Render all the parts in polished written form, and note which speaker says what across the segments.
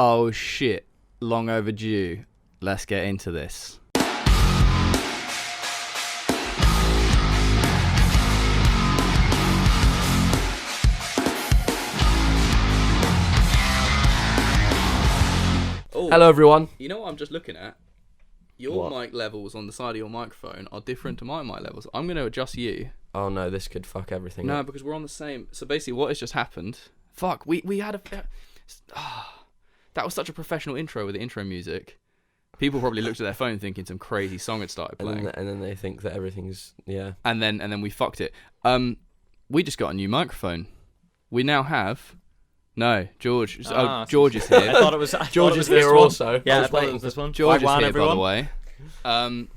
Speaker 1: Oh shit, long overdue. Let's get into this. Oh,
Speaker 2: hello everyone.
Speaker 1: You know what I'm just looking at? Your mic levels on the side of your microphone are different to my mic levels. I'm going to adjust you.
Speaker 2: Oh no, this could fuck everything up.
Speaker 1: No, because we're on the same. So basically what has just happened... Fuck, we had a... that was such a professional intro with the intro music. People probably looked at their phone thinking some crazy song had started playing.
Speaker 2: And then they think that everything's... Yeah.
Speaker 1: And then we fucked it. We just got a new microphone. We now have... No, George. George is here.
Speaker 3: I thought it was...
Speaker 2: George is here also.
Speaker 3: Yeah, I thought it was this one.
Speaker 1: George is here, everyone. By the way.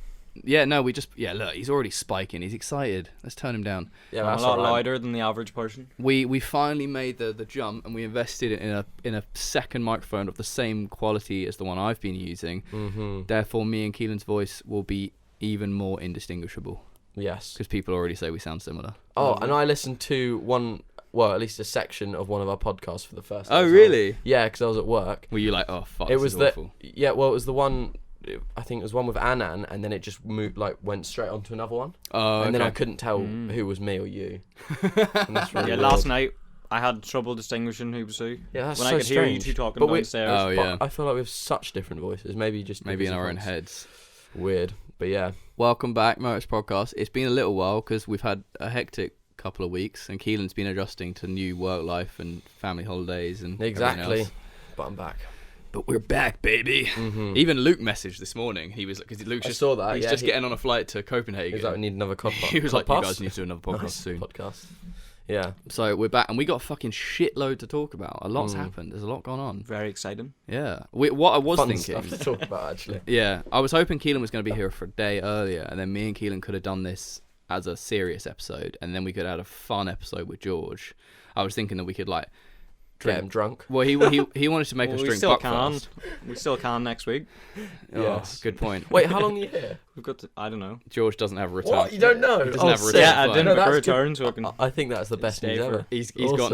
Speaker 1: Yeah, no, we just... Yeah, look, he's already spiking. He's excited. Let's turn him down.
Speaker 3: Yeah, I'm a lot louder than the average person.
Speaker 1: We finally made the jump, and we invested in a second microphone of the same quality as the one I've been using.
Speaker 2: Mm-hmm.
Speaker 1: Therefore, me and Keelan's voice will be even more indistinguishable.
Speaker 2: Yes.
Speaker 1: Because people already say we sound similar.
Speaker 2: Oh, and I listened to one... Well, at least a section of one of our podcasts for the first time.
Speaker 1: Oh, really?
Speaker 2: Yeah, because I was at work.
Speaker 1: Were you like, oh, fuck,
Speaker 2: it was
Speaker 1: awful?
Speaker 2: Yeah, well, it was the one... I think it was one with Annan, and then it just moved, went straight onto another one.
Speaker 1: Oh,
Speaker 2: and then
Speaker 1: okay.
Speaker 2: I couldn't tell who was me or you. And that's really weird.
Speaker 3: Last night I had trouble distinguishing who was who.
Speaker 2: Yeah, that's
Speaker 3: when
Speaker 2: so
Speaker 3: I could
Speaker 2: strange.
Speaker 3: hear you two talking downstairs.
Speaker 1: Oh, yeah.
Speaker 2: But I feel like we have such different voices. Maybe
Speaker 1: in our own heads.
Speaker 2: Weird, but yeah.
Speaker 1: Welcome back, Motus Podcast. It's been a little while because we've had a hectic couple of weeks, and Keelan's been adjusting to new work life and family holidays and
Speaker 2: exactly.
Speaker 1: Else.
Speaker 2: But I'm back.
Speaker 1: But we're back, baby.
Speaker 2: Mm-hmm.
Speaker 1: Even Luke messaged this morning. He was because Luke's just
Speaker 2: saw that.
Speaker 1: He's just getting on a flight to Copenhagen.
Speaker 2: He was like, we need another podcast.
Speaker 1: He was like, you guys need to do another podcast soon.
Speaker 2: Podcast. Yeah.
Speaker 1: So we're back, and we got a fucking shitload to talk about. A lot's happened. There's a lot going on.
Speaker 3: Very exciting.
Speaker 1: Yeah. What I was
Speaker 2: Fun
Speaker 1: thinking.
Speaker 2: stuff to talk about, actually.
Speaker 1: Yeah. I was hoping Keelan was going to be here for a day earlier, and then me and Keelan could have done this as a serious episode, and then we could have had a fun episode with George. I was thinking that we could drink.
Speaker 2: Get him drunk.
Speaker 1: Well, he wanted to make us drink Buckfast.
Speaker 3: We still can next week.
Speaker 1: Yes. Good point.
Speaker 2: Wait, how long are you here?
Speaker 3: We've got to, I don't know.
Speaker 1: George doesn't have a return.
Speaker 2: What? You don't know?
Speaker 1: He doesn't have a return.
Speaker 3: Yeah, I didn't
Speaker 2: No,
Speaker 3: book a
Speaker 2: that's
Speaker 3: return, so I can...
Speaker 2: I think that's the best news ever.
Speaker 1: He's
Speaker 2: Awesome.
Speaker 1: got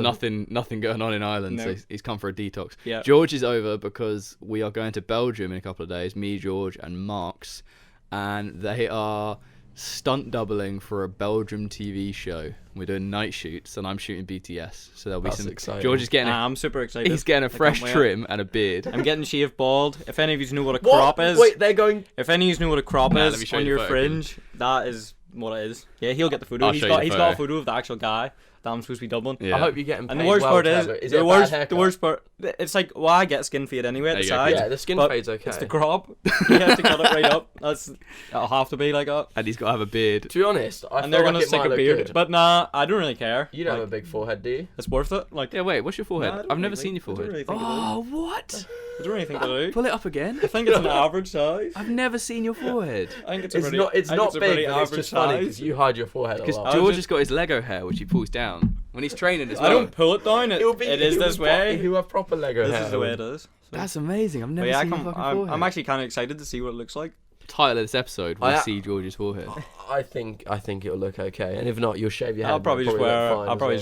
Speaker 1: nothing going on in Ireland,
Speaker 3: No.
Speaker 1: so he's come for a detox.
Speaker 3: Yeah.
Speaker 1: George is over because we are going to Belgium in a couple of days, me, George, and Marks, and they are stunt doubling for a Belgium TV show. We're doing night shoots, and I'm shooting BTS, so there'll be some...
Speaker 2: Exciting.
Speaker 1: George is getting
Speaker 3: I'm super excited.
Speaker 1: he's getting a fresh trim and a beard.
Speaker 3: I'm getting shaved bald. If any of you know what a crop is...
Speaker 2: Wait, they're going...
Speaker 3: If any of you know what a crop
Speaker 1: Let me
Speaker 3: is
Speaker 1: show
Speaker 3: on
Speaker 1: you
Speaker 3: your
Speaker 1: the photo,
Speaker 3: fringe, that is what it is. Yeah, he'll get the photo.
Speaker 1: I'll
Speaker 3: He's
Speaker 1: show you
Speaker 3: got
Speaker 1: the
Speaker 3: he's
Speaker 1: photo.
Speaker 3: got a photo of the actual guy that I'm supposed to be doubling.
Speaker 1: Yeah.
Speaker 2: I hope you get him paid.
Speaker 3: And the worst part
Speaker 2: Trevor.
Speaker 3: is,
Speaker 2: it a bad
Speaker 3: the
Speaker 2: haircut?
Speaker 3: worst part, it's like, well, I get skin fade anyway at the
Speaker 1: There you go.
Speaker 3: side.
Speaker 2: Yeah, the skin
Speaker 3: but
Speaker 2: fade's okay.
Speaker 3: It's the crop. You have to cut it right up. It'll have to be like that.
Speaker 1: And he's got to have a beard.
Speaker 2: To be honest, I
Speaker 3: And
Speaker 2: feel
Speaker 3: they're
Speaker 2: like
Speaker 3: gonna
Speaker 2: it
Speaker 3: stick
Speaker 2: might
Speaker 3: a
Speaker 2: look
Speaker 3: beard.
Speaker 2: good.
Speaker 3: But nah, I don't really care.
Speaker 2: You don't have a big forehead, do you?
Speaker 3: It's worth it. Like,
Speaker 1: Yeah, wait, what's your forehead?
Speaker 3: Nah, I don't
Speaker 1: I've never
Speaker 3: really
Speaker 1: seen your
Speaker 3: think- I don't
Speaker 1: forehead.
Speaker 3: really think I
Speaker 1: Oh, what?
Speaker 3: I don't really think I do.
Speaker 1: Pull it up again.
Speaker 3: I think it's an average size.
Speaker 1: I've never seen your forehead.
Speaker 3: I think it's
Speaker 2: It's
Speaker 3: a pretty,
Speaker 2: not. It's
Speaker 3: I think
Speaker 2: not
Speaker 3: a
Speaker 2: big.
Speaker 3: pretty
Speaker 2: But it's
Speaker 3: average
Speaker 2: just funny
Speaker 3: size.
Speaker 2: because you hide your forehead a
Speaker 1: Because
Speaker 2: lot.
Speaker 1: George has got his Lego hair, which he pulls down when he's training as well.
Speaker 3: I don't pull it down. It
Speaker 2: It'll
Speaker 3: is this way.
Speaker 2: You have proper Lego hair.
Speaker 3: This is the way it is. So.
Speaker 1: That's amazing. I've
Speaker 3: But
Speaker 1: never
Speaker 3: yeah,
Speaker 1: seen your fucking forehead.
Speaker 3: I'm actually kind of excited to see what it looks like.
Speaker 1: Title of this episode: We see George's forehead.
Speaker 2: I think it'll look okay, and if not, you'll shave your head.
Speaker 3: I'll probably just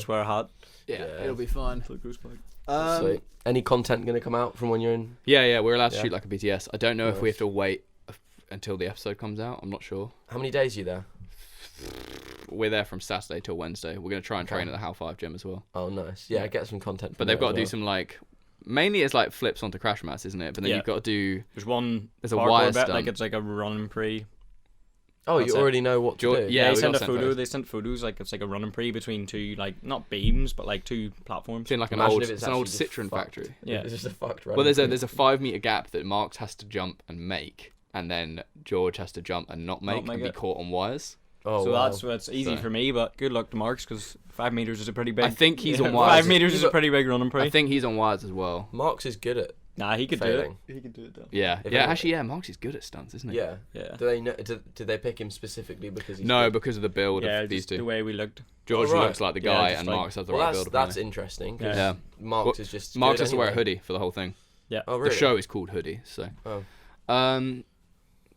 Speaker 3: wear a hat.
Speaker 1: Yeah, it'll be fine.
Speaker 2: Sweet. Any content gonna come out from when you're in?
Speaker 1: Yeah, we're allowed to
Speaker 2: Yeah.
Speaker 1: shoot like a BTS. I don't know if we
Speaker 2: Nice.
Speaker 1: have to wait until the episode comes out. I'm not sure.
Speaker 2: How many days are you there?
Speaker 1: We're there from Saturday till Wednesday. We're gonna try and train at the Hal 5 gym as well.
Speaker 2: Oh, nice. Yeah, get some content.
Speaker 1: But they've got to do some mainly it's like flips onto crash mats, isn't it? But then
Speaker 3: Yeah.
Speaker 1: you've got to do.
Speaker 3: There's
Speaker 1: a
Speaker 3: parkour
Speaker 1: wire
Speaker 3: bit,
Speaker 1: stunt.
Speaker 3: like it's like a running pre.
Speaker 2: Oh,
Speaker 3: That's
Speaker 2: you
Speaker 3: it.
Speaker 2: already know what to do.
Speaker 1: Yeah,
Speaker 3: they
Speaker 1: we
Speaker 3: sent
Speaker 1: got
Speaker 3: a
Speaker 1: sent
Speaker 3: photo.
Speaker 1: photos.
Speaker 3: They sent photos like it's like a running pre between two not beams but like two platforms.
Speaker 1: It's in like an
Speaker 2: Imagine
Speaker 1: old,
Speaker 2: if
Speaker 1: it's
Speaker 2: it's
Speaker 1: an old
Speaker 2: actually just
Speaker 1: Citroen
Speaker 2: fucked.
Speaker 1: factory.
Speaker 3: Yeah.
Speaker 2: It's just a fucked
Speaker 1: Well,
Speaker 2: running
Speaker 1: there's
Speaker 2: thing.
Speaker 1: a 5 meter gap that Marks has to jump and make, and then George has to jump and not make and be
Speaker 3: it.
Speaker 1: caught on wires.
Speaker 2: Oh,
Speaker 3: So
Speaker 2: wow.
Speaker 3: that's easy
Speaker 1: So-
Speaker 3: for me, but good luck to Marks because 5 meters is a pretty big.
Speaker 1: I think he's on wires.
Speaker 3: 5 meters is a pretty big running pre.
Speaker 1: I think he's on wires as well.
Speaker 2: Marks is good at
Speaker 3: Nah, he could
Speaker 2: failing.
Speaker 3: do it. He could do it though.
Speaker 1: Yeah,
Speaker 2: If
Speaker 1: yeah.
Speaker 2: anyone-
Speaker 1: Actually, yeah. Marks is good at stunts, isn't he?
Speaker 2: Yeah.
Speaker 3: Yeah.
Speaker 2: Do they know? Do they pick him specifically because he's
Speaker 1: No,
Speaker 2: good?
Speaker 1: because of the build
Speaker 3: Yeah,
Speaker 1: of these
Speaker 3: just the
Speaker 1: two.
Speaker 3: way we looked.
Speaker 1: George
Speaker 2: Oh, right.
Speaker 1: looks like the
Speaker 3: Yeah,
Speaker 1: guy,
Speaker 3: just
Speaker 1: and
Speaker 3: like-
Speaker 1: Marks has the
Speaker 2: Well,
Speaker 1: right
Speaker 2: that's
Speaker 1: build.
Speaker 2: that's
Speaker 1: apparently.
Speaker 2: interesting. 'Cause
Speaker 1: Yeah.
Speaker 2: Marks
Speaker 1: Well,
Speaker 2: is just.
Speaker 1: Marks
Speaker 2: good
Speaker 1: has to wear a
Speaker 2: anyway.
Speaker 1: hoodie for the whole thing.
Speaker 3: Yeah.
Speaker 2: Oh, really?
Speaker 1: The show is called Hoodie, so.
Speaker 2: Oh.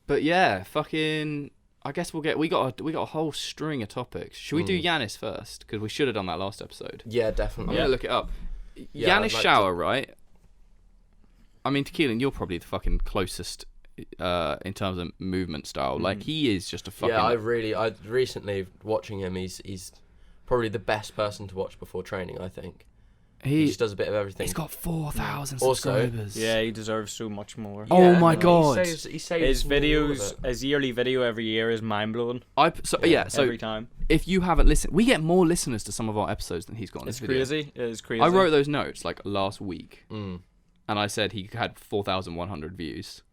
Speaker 1: But yeah, fucking. I guess we got a whole string of topics. Should we do Yanis first? Because we should have done that last episode.
Speaker 2: Yeah,
Speaker 1: I'm
Speaker 2: definitely.
Speaker 1: gonna look it up.
Speaker 2: Yeah, I'd
Speaker 1: Yanis
Speaker 2: like
Speaker 1: shower, right? I mean, Keelan, you're probably the fucking closest in terms of movement style. Like, he is just a fucking...
Speaker 2: Yeah, I recently, watching him, he's probably the best person to watch before training, I think. He just does a bit of everything.
Speaker 1: He's got 4,000
Speaker 2: Also,
Speaker 1: subscribers.
Speaker 3: Yeah, he deserves so much more.
Speaker 1: Oh my God.
Speaker 2: He saves
Speaker 3: His videos, his yearly video every year is mind blowing.
Speaker 1: So
Speaker 3: Every time.
Speaker 1: if you haven't listened, we get more listeners to some of our episodes than he's got on his video.
Speaker 3: Crazy. It is crazy.
Speaker 1: I wrote those notes like last week,
Speaker 2: Mm.
Speaker 1: and I said he had 4,100 views.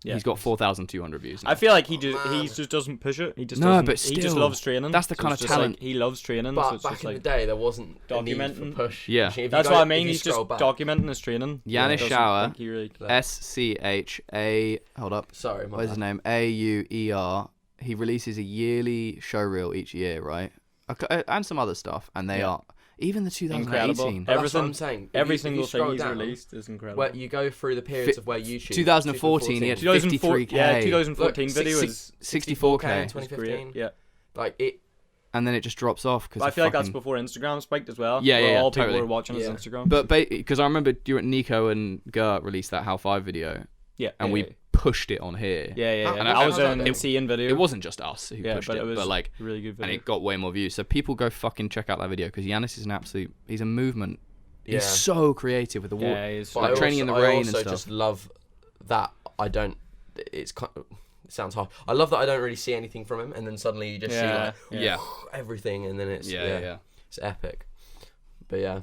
Speaker 3: Yeah.
Speaker 1: He's got 4,200 views now.
Speaker 3: I feel like he just doesn't push it. He just
Speaker 1: No,
Speaker 3: doesn't,
Speaker 1: but
Speaker 3: he just
Speaker 1: still,
Speaker 3: loves training.
Speaker 1: that's the kind
Speaker 3: it's
Speaker 1: of
Speaker 3: just
Speaker 1: talent-
Speaker 3: Like, he loves training.
Speaker 2: But
Speaker 3: so it's
Speaker 2: back
Speaker 3: just
Speaker 2: in
Speaker 3: like
Speaker 2: the day, there wasn't a need
Speaker 3: documenting.
Speaker 2: for push.
Speaker 1: Yeah.
Speaker 2: If you
Speaker 3: that's
Speaker 2: go-
Speaker 3: what I
Speaker 2: if
Speaker 3: mean.
Speaker 2: you
Speaker 3: He's just
Speaker 2: scroll back-
Speaker 3: documenting his training.
Speaker 1: Yanis
Speaker 3: Doesn't
Speaker 1: Shower,
Speaker 3: think he really...
Speaker 1: SCHA. Hold up.
Speaker 2: Sorry, my
Speaker 1: What is
Speaker 2: bad.
Speaker 1: his name? AUER. He releases a yearly show reel each year, right? And some other stuff, and they are even the 2018.
Speaker 3: Incredible.
Speaker 2: But that's what
Speaker 3: Everything-
Speaker 2: I'm saying.
Speaker 3: Every
Speaker 2: If you
Speaker 3: single thing
Speaker 2: scroll
Speaker 3: he's
Speaker 2: down,
Speaker 3: released is incredible.
Speaker 2: Where you go through the periods of where YouTube.
Speaker 1: 2014, he had 53K.
Speaker 3: Yeah, 2014
Speaker 2: Look,
Speaker 3: video
Speaker 2: six-
Speaker 3: is
Speaker 1: 64K.
Speaker 2: in 2015.
Speaker 3: Yeah,
Speaker 2: Like it.
Speaker 1: And then it just drops off because
Speaker 3: but I feel like that's before Instagram spiked as well.
Speaker 1: Yeah,
Speaker 3: where
Speaker 1: yeah,
Speaker 3: all people
Speaker 1: totally.
Speaker 3: were watching his
Speaker 2: Yeah.
Speaker 3: Instagram.
Speaker 1: But because I remember Nico and Gert released that How 5 video,
Speaker 3: yeah,
Speaker 1: and
Speaker 3: yeah,
Speaker 1: we
Speaker 3: yeah.
Speaker 1: pushed it on here.
Speaker 3: Yeah.
Speaker 2: And
Speaker 3: I was
Speaker 2: how's that
Speaker 3: an
Speaker 2: doing?
Speaker 3: seeing video.
Speaker 1: It wasn't just us who
Speaker 3: yeah,
Speaker 1: pushed
Speaker 3: but
Speaker 1: it,
Speaker 3: it was
Speaker 1: but like,
Speaker 3: a really good video.
Speaker 1: and it got way more views. So people go fucking check out that video because Yanis is an absolute. He's a movement.
Speaker 2: Yeah.
Speaker 1: He's so creative with the water.
Speaker 3: yeah, he's
Speaker 2: But
Speaker 1: Like
Speaker 2: I
Speaker 1: training in
Speaker 2: also-
Speaker 1: the rain
Speaker 2: I
Speaker 1: and
Speaker 2: also
Speaker 1: stuff.
Speaker 2: just love that I don't. It's kind of, it sounds hard. I love that I don't really see anything from him, and then suddenly you just see like
Speaker 1: Yeah.
Speaker 2: everything, and then it's
Speaker 1: Yeah.
Speaker 2: it's epic. But yeah,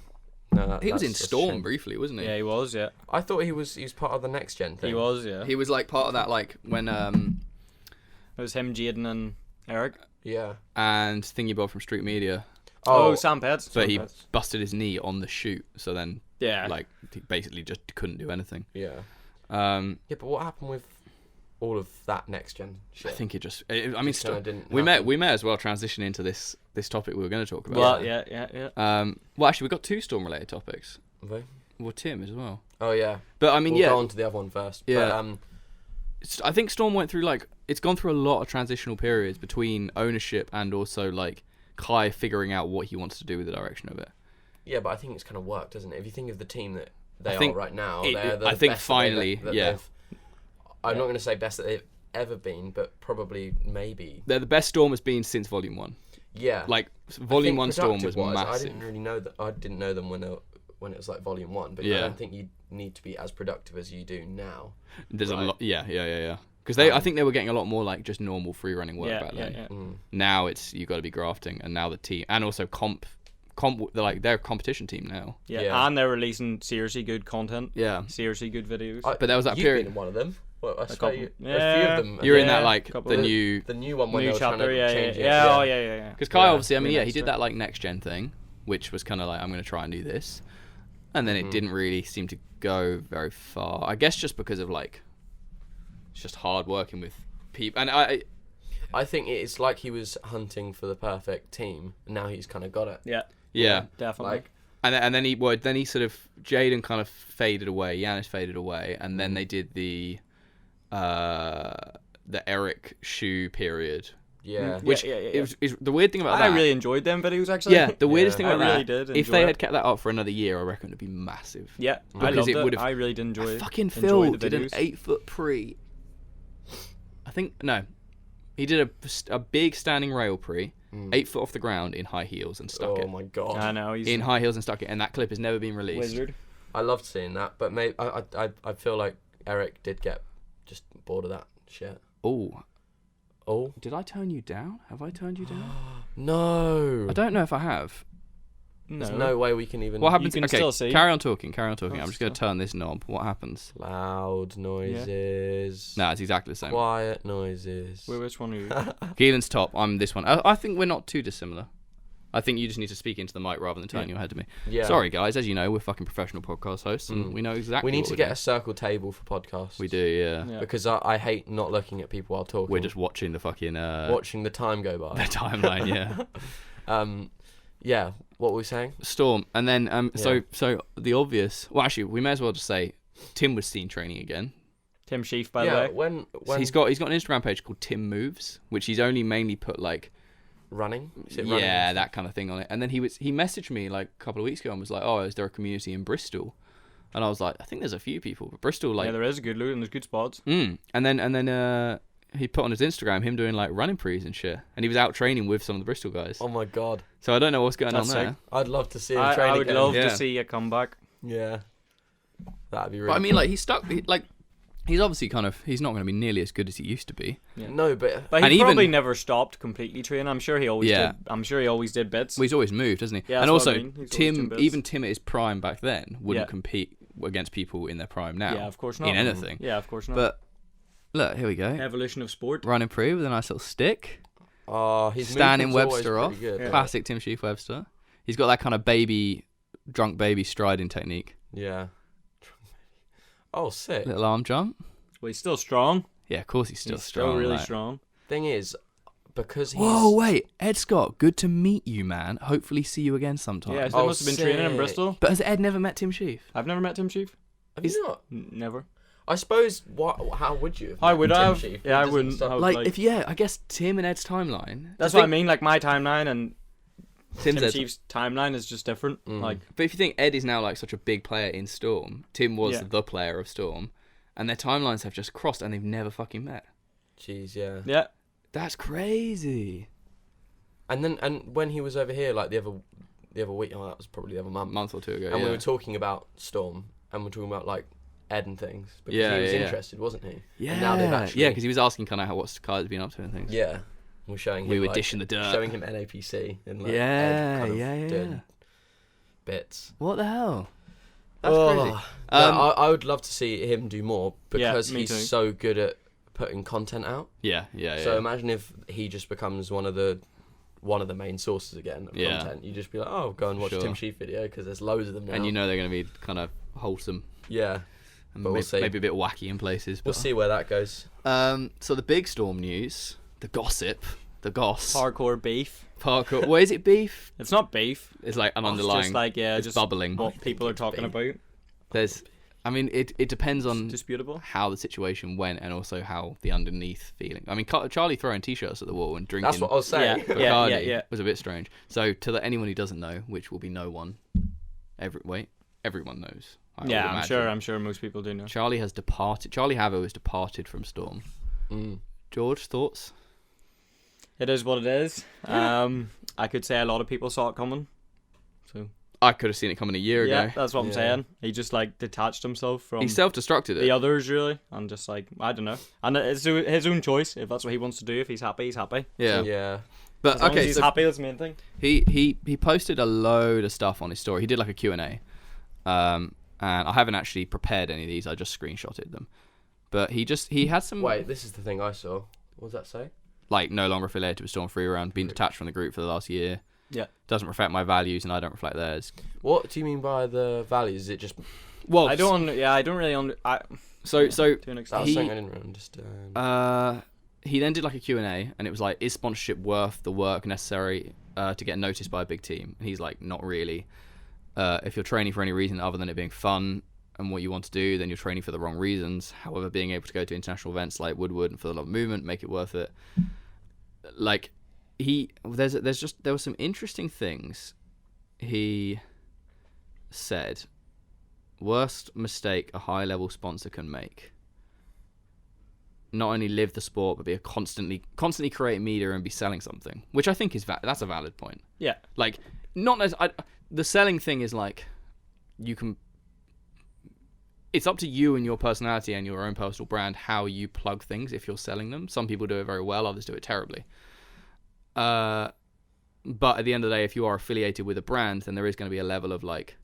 Speaker 2: no,
Speaker 1: He was in
Speaker 2: that's a
Speaker 1: Storm
Speaker 2: shame.
Speaker 1: briefly, wasn't he?
Speaker 3: Yeah, he was. Yeah,
Speaker 2: I thought he was part of the next gen thing.
Speaker 3: he was. Yeah,
Speaker 1: He was like part of that, like when
Speaker 3: it was him, Jaden, and Eric.
Speaker 2: Yeah.
Speaker 1: and Thingy Bob from Street Media,
Speaker 3: Oh, Sam Pets.
Speaker 1: but he busted his knee on the shoot, so then
Speaker 3: Yeah,
Speaker 1: like he basically just couldn't do anything.
Speaker 2: Yeah.
Speaker 1: Yeah,
Speaker 2: But what happened with all of that next gen shit?
Speaker 1: I think it just. I mean,
Speaker 2: Just kinda didn't
Speaker 1: we
Speaker 2: happen.
Speaker 1: may as well transition into this topic we were going to talk about.
Speaker 3: well, yeah.
Speaker 1: Well, actually, we got two Storm related topics.
Speaker 2: Okay.
Speaker 1: Well, Tim as well.
Speaker 2: Oh yeah.
Speaker 1: But I mean,
Speaker 2: We'll
Speaker 1: yeah,
Speaker 2: go on to the other one first.
Speaker 1: Yeah.
Speaker 2: But,
Speaker 1: I think Storm went through it's gone through a lot of transitional periods between ownership and also like Kai figuring out what he wants to do with the direction of it.
Speaker 2: yeah, but I think it's kind of worked, doesn't it? If you think of the team that they
Speaker 1: I think
Speaker 2: are right now,
Speaker 1: it-
Speaker 2: they're the
Speaker 1: I think
Speaker 2: best
Speaker 1: finally,
Speaker 2: that
Speaker 1: yeah.
Speaker 2: I'm not going to say best that they've ever been, but probably maybe.
Speaker 1: They're the best Storm has been since Volume 1.
Speaker 2: Yeah.
Speaker 1: Like
Speaker 2: I
Speaker 1: Volume
Speaker 2: think
Speaker 1: 1 Storm was
Speaker 2: productive-wise,
Speaker 1: massive.
Speaker 2: I didn't really know that. I didn't know them when it was like Volume 1, but
Speaker 1: Yeah.
Speaker 2: I don't think you need to be as productive as you do now.
Speaker 1: There's a
Speaker 2: Right.
Speaker 1: lot. Yeah. Because I think they were getting a lot more like just normal free running work back then.
Speaker 3: Yeah.
Speaker 1: Now it's you got to be grafting, and now the team and also comp. They're a competition team now.
Speaker 3: Yeah, and they're releasing seriously good content.
Speaker 1: Yeah.
Speaker 3: Seriously good videos.
Speaker 1: But there was that
Speaker 2: You've
Speaker 1: period-
Speaker 2: been in one of them. Well, I
Speaker 3: couple-
Speaker 2: suppose a few
Speaker 3: yeah.
Speaker 2: of them.
Speaker 1: You're in
Speaker 3: Yeah,
Speaker 1: that like
Speaker 3: couple
Speaker 1: the
Speaker 3: of-
Speaker 1: new.
Speaker 2: The new one when
Speaker 3: New
Speaker 2: they were trying
Speaker 3: chapter,
Speaker 2: to change it.
Speaker 3: yeah. Oh, yeah.
Speaker 1: Because Kai
Speaker 2: Yeah,
Speaker 1: obviously, I mean,
Speaker 3: really
Speaker 1: yeah, he
Speaker 3: nice
Speaker 1: did
Speaker 3: to
Speaker 1: that like next gen thing, which was kind of like I'm going to try and do this, and then it didn't really seem to go very far. I guess just because of like, it's just hard working with people, and
Speaker 2: I think it's like he was hunting for the perfect team, and now he's kind of got it.
Speaker 1: yeah.
Speaker 3: Definitely.
Speaker 2: Like,
Speaker 1: And then he sort of Jaden kind of faded away, Yanis faded away, and then they did the Eric shoe period.
Speaker 2: yeah.
Speaker 1: Which
Speaker 3: yeah.
Speaker 1: it was the weird thing about
Speaker 3: I
Speaker 1: that.
Speaker 3: really enjoyed them videos actually.
Speaker 1: Yeah, the weirdest thing
Speaker 3: I
Speaker 1: about
Speaker 3: really
Speaker 1: that,
Speaker 3: did
Speaker 1: if
Speaker 3: enjoy
Speaker 1: they
Speaker 3: it.
Speaker 1: had kept that up for another year, I reckon it'd be massive.
Speaker 3: Yeah, I
Speaker 1: Because
Speaker 3: loved
Speaker 1: it
Speaker 3: it.
Speaker 1: would've-
Speaker 3: I really did enjoy it.
Speaker 1: Fucking
Speaker 3: enjoy
Speaker 1: Phil
Speaker 3: the
Speaker 1: did an
Speaker 3: videos.
Speaker 1: 8-foot pre. I think no, he did a big standing rail pre, 8 foot off the ground in high heels and stuck
Speaker 2: Oh
Speaker 1: it.
Speaker 2: my god.
Speaker 3: I know he's
Speaker 1: In high heels and stuck it, and that clip has never been released.
Speaker 3: wizard.
Speaker 2: I loved seeing that, but maybe I feel like Eric did get just bored of that shit.
Speaker 1: Oh,
Speaker 2: Oh
Speaker 1: did I turn you down? Have I turned you down?
Speaker 2: no!
Speaker 1: I don't know if I have.
Speaker 2: There's no way we can even.
Speaker 1: What happens?
Speaker 3: can
Speaker 1: Okay,
Speaker 3: still see.
Speaker 1: carry on talking. I'm
Speaker 3: Oh,
Speaker 1: just going to turn this knob. What happens?
Speaker 2: Loud noises.
Speaker 1: No, it's exactly the same.
Speaker 2: Quiet noises.
Speaker 3: Wait, which one are you?
Speaker 1: Keelan's top. I'm this one. I think we're not too dissimilar. I think you just need to speak into the mic rather than turn your head to me.
Speaker 2: Yeah.
Speaker 1: Sorry, guys. As you know, we're fucking professional podcast hosts, and we know exactly.
Speaker 2: We need
Speaker 1: what
Speaker 2: to
Speaker 1: we're
Speaker 2: get
Speaker 1: doing.
Speaker 2: a circle table for podcasts.
Speaker 1: We do, yeah.
Speaker 3: Yeah.
Speaker 2: Because I hate not looking at people while talking.
Speaker 1: We're just watching the fucking
Speaker 2: watching the time go by.
Speaker 1: the timeline, yeah.
Speaker 2: Yeah. What were we saying?
Speaker 1: Storm, and then so the obvious. Well, actually, we may as well just say Tim was seen training again.
Speaker 3: Tim Sheaf, by
Speaker 2: yeah.
Speaker 3: the way.
Speaker 2: When
Speaker 1: He's got an Instagram page called Tim Moves, which he's only mainly put like
Speaker 2: running. Is it running?
Speaker 1: yeah, that kind of thing on it. And then he messaged me like a couple of weeks ago and was like, "Oh, is there a community in Bristol?" And I was like, I think there's a few people, but Bristol like.
Speaker 3: Yeah, there is a good loot and there's good spots.
Speaker 1: And then he put on his Instagram him doing like running prees and shit, and he was out training with some of the Bristol guys.
Speaker 2: Oh my god.
Speaker 1: So I don't know what's going on there.
Speaker 3: sick.
Speaker 2: I'd love to see him train
Speaker 3: I would
Speaker 2: again.
Speaker 3: love
Speaker 1: Yeah.
Speaker 3: to see a comeback.
Speaker 2: Yeah. That'd be really
Speaker 1: But I mean,
Speaker 2: cool.
Speaker 1: like he's stuck. He's obviously he's not going to be nearly as good as he used to be.
Speaker 3: Yeah.
Speaker 2: No, but
Speaker 3: But
Speaker 1: And
Speaker 3: he probably
Speaker 1: even-
Speaker 3: never stopped completely training. I'm sure he always
Speaker 1: Yeah.
Speaker 3: did. I'm sure he always did bits.
Speaker 1: Well, he's always moved, hasn't he?
Speaker 3: Yeah,
Speaker 1: and
Speaker 3: that's what
Speaker 1: also
Speaker 3: I mean. He's always doing bits.
Speaker 1: Tim at his prime back then wouldn't
Speaker 3: Yeah.
Speaker 1: compete against people in their prime now.
Speaker 3: Yeah, of course not.
Speaker 1: In anything.
Speaker 3: Yeah, of course not.
Speaker 1: But look, here we go.
Speaker 3: Evolution of sport.
Speaker 1: Running pre with a nice little stick.
Speaker 2: his
Speaker 1: Standing
Speaker 2: movement's always
Speaker 1: Webster off.
Speaker 2: pretty good.
Speaker 3: Yeah.
Speaker 1: Classic Tim Sheaf Webster. He's got that kind of drunk baby striding technique.
Speaker 2: Yeah. Oh, sick.
Speaker 1: Little arm jump.
Speaker 3: Well, he's still strong.
Speaker 1: Yeah, of course he's still
Speaker 3: He's
Speaker 1: strong.
Speaker 3: still really
Speaker 1: like.
Speaker 3: strong.
Speaker 2: Thing is, because he's...
Speaker 1: Whoa, wait. Ed Scott, good to meet you, man. Hopefully see you again sometime.
Speaker 3: Yeah, so they
Speaker 2: Oh,
Speaker 3: must have been training in
Speaker 2: sick.
Speaker 3: Bristol.
Speaker 1: But has Ed never met Tim Sheaf?
Speaker 3: I've never met Tim Sheaf.
Speaker 2: Have you not?
Speaker 3: Never.
Speaker 2: I suppose, how would you have
Speaker 3: I
Speaker 2: met
Speaker 3: would
Speaker 2: Tim
Speaker 3: have.
Speaker 2: Sheaf?
Speaker 3: Yeah, I
Speaker 2: He doesn't
Speaker 3: wouldn't.
Speaker 2: stop-
Speaker 3: I would
Speaker 1: Like, I guess Tim and Ed's timeline.
Speaker 3: That's what I mean. Like my timeline and
Speaker 1: Tim's
Speaker 3: Tim
Speaker 1: Ed's.
Speaker 3: Sheaf's timeline is just different.
Speaker 2: Mm.
Speaker 3: Like
Speaker 1: But if you think Ed is now like such a big player in Storm, Tim was
Speaker 3: Yeah.
Speaker 1: the player of Storm, and their timelines have just crossed and they've never fucking met.
Speaker 2: Jeez, yeah.
Speaker 3: yeah,
Speaker 1: That's crazy.
Speaker 2: And when he was over here, like the other week, that was probably the other
Speaker 1: A
Speaker 2: month,
Speaker 1: month or two ago.
Speaker 2: and
Speaker 1: yeah.
Speaker 2: we were talking about Storm, and we were talking about like Ed and things, because
Speaker 1: Yeah,
Speaker 2: he was
Speaker 1: yeah, yeah.
Speaker 2: interested, wasn't he?
Speaker 1: Yeah,
Speaker 2: And now they've actually,
Speaker 1: yeah, because he was asking kind of what Kai's been up to and things.
Speaker 2: yeah, we're showing him.
Speaker 1: We were
Speaker 2: like,
Speaker 1: dishing the dirt.
Speaker 2: showing him NAPC and like
Speaker 1: Yeah,
Speaker 2: Ed kind of
Speaker 1: yeah.
Speaker 2: doing bits.
Speaker 1: What the hell? That's
Speaker 2: Oh,
Speaker 1: crazy.
Speaker 2: no, I would love to see him do more because
Speaker 3: me
Speaker 2: he's
Speaker 3: too.
Speaker 2: so good at putting content out.
Speaker 1: Yeah.
Speaker 2: So imagine if he just becomes one of the main sources again of
Speaker 1: Yeah.
Speaker 2: content. You just be like, oh, go and watch
Speaker 1: Sure.
Speaker 2: Tim Sheaf video because there's loads of them now.
Speaker 1: And you know they're going to be kind of wholesome
Speaker 2: yeah,
Speaker 1: and
Speaker 2: But we'll see.
Speaker 1: maybe a bit wacky in places.
Speaker 2: we'll
Speaker 1: But
Speaker 2: see where that goes.
Speaker 1: So the big Storm news, the gossip, the goss,
Speaker 3: hardcore beef.
Speaker 1: parkour. What is it? Beef?
Speaker 3: It's not beef.
Speaker 1: It's like an
Speaker 3: It's
Speaker 1: underlying.
Speaker 3: just like
Speaker 1: it's
Speaker 3: just
Speaker 1: bubbling.
Speaker 3: what people are
Speaker 2: it's
Speaker 3: talking
Speaker 2: beef.
Speaker 3: about.
Speaker 1: There's, I mean, it depends on
Speaker 3: Disputable.
Speaker 1: how the situation went and also how the underneath feeling. I mean, Charlie throwing t-shirts at the wall and drinking
Speaker 2: That's what I was saying.
Speaker 3: Yeah.
Speaker 1: Bacardi was a bit strange. So to anyone who doesn't know, which will be no one, everyone knows. I would
Speaker 3: Yeah,
Speaker 1: imagine.
Speaker 3: I'm sure most people do know.
Speaker 1: Charlie has departed. Charlie Havo has departed from Storm.
Speaker 2: Mm.
Speaker 1: George, thoughts?
Speaker 3: It is what it is. I could say a lot of people saw it coming. So
Speaker 1: I could have seen it coming a year
Speaker 3: yeah,
Speaker 1: ago.
Speaker 3: that's what I'm
Speaker 2: Yeah.
Speaker 3: saying. He just like detached himself from
Speaker 1: He self-destructed
Speaker 3: the
Speaker 1: it.
Speaker 3: others really, and just like I don't know. And it's his own choice. If that's what he wants to do, if he's happy, he's happy.
Speaker 1: Yeah.
Speaker 2: Yeah.
Speaker 1: But
Speaker 3: As long as
Speaker 1: okay,
Speaker 3: he's
Speaker 1: so
Speaker 3: happy. That's the main thing.
Speaker 1: he posted a load of stuff on his story. He did like a Q&A. And I haven't actually prepared any of these. I just screenshotted them. But he had some
Speaker 2: Wait, this is the thing I saw. What does that say?
Speaker 1: like no longer affiliated with Storm Free Round, been detached from the group for the last year.
Speaker 3: Yeah.
Speaker 1: Doesn't reflect my values and I don't reflect theirs.
Speaker 2: What do you mean by the values? Is it just
Speaker 1: Well,
Speaker 3: I don't really
Speaker 1: So
Speaker 3: to an
Speaker 2: that
Speaker 3: extent.
Speaker 2: was
Speaker 1: He-
Speaker 2: something I didn't understand?
Speaker 1: he then did like a Q&A and it was like, is sponsorship worth the work necessary to get noticed by a big team? And he's like, not really. If you're training for any reason other than it being fun and what you want to do, then you're training for the wrong reasons. However, being able to go to international events like Woodward and for the love of movement make it worth it. Like there were some interesting things he said. Worst mistake a high level sponsor can make. Not only live the sport, but be a constantly create media and be selling something, which I think is that's a valid point.
Speaker 3: Yeah.
Speaker 1: Like, not as the selling thing is like, you can. It's up to you and your personality and your own personal brand how you plug things if you're selling them. Some people do it very well, others do it terribly. But at the end of the day, if you are affiliated with a brand, then there is going to be a level of like,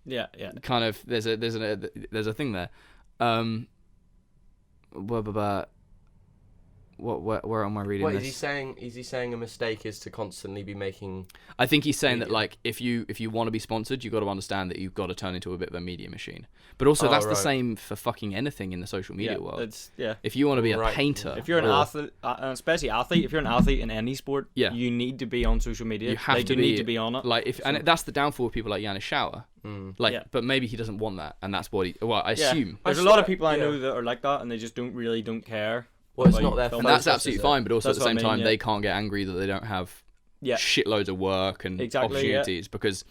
Speaker 3: Yeah.
Speaker 1: kind of there's a thing there. Where am I reading
Speaker 2: What
Speaker 1: this?
Speaker 2: is he saying a mistake is to constantly be making
Speaker 1: I think he's saying that
Speaker 2: media.
Speaker 1: like if you want to be sponsored, you've got to understand that you've got to turn into a bit of a media machine. But also
Speaker 2: Oh,
Speaker 1: that's the
Speaker 2: right.
Speaker 1: same for fucking anything in the social media world.
Speaker 3: It's yeah.
Speaker 1: If you want to be a
Speaker 2: Right.
Speaker 1: painter,
Speaker 3: If you're an
Speaker 1: or-
Speaker 3: athlete, especially athlete, if you're an athlete in any sport,
Speaker 1: Yeah.
Speaker 3: you need to be on social media.
Speaker 1: you have
Speaker 3: like,
Speaker 1: to
Speaker 3: you
Speaker 1: be,
Speaker 3: need to be on it.
Speaker 1: Like if and that's the downfall of people like Yanis Shower. Like,
Speaker 3: Yeah.
Speaker 1: but maybe he doesn't want that, and that's what he. Well, I assume.
Speaker 3: There's
Speaker 2: I
Speaker 3: a lot
Speaker 2: swear-
Speaker 3: of people I know
Speaker 2: yeah.
Speaker 3: that are like that, and they just don't care.
Speaker 2: Well, it's
Speaker 3: about
Speaker 2: not their
Speaker 3: film.
Speaker 1: And that's
Speaker 2: focus,
Speaker 1: absolutely
Speaker 2: is it?
Speaker 1: fine, but also
Speaker 3: That's
Speaker 1: at the
Speaker 3: what I
Speaker 1: same
Speaker 3: mean,
Speaker 1: time,
Speaker 3: yeah.
Speaker 1: they can't get angry that they don't have
Speaker 3: Yeah.
Speaker 1: shitloads of work and
Speaker 3: Exactly, yeah.
Speaker 1: opportunities because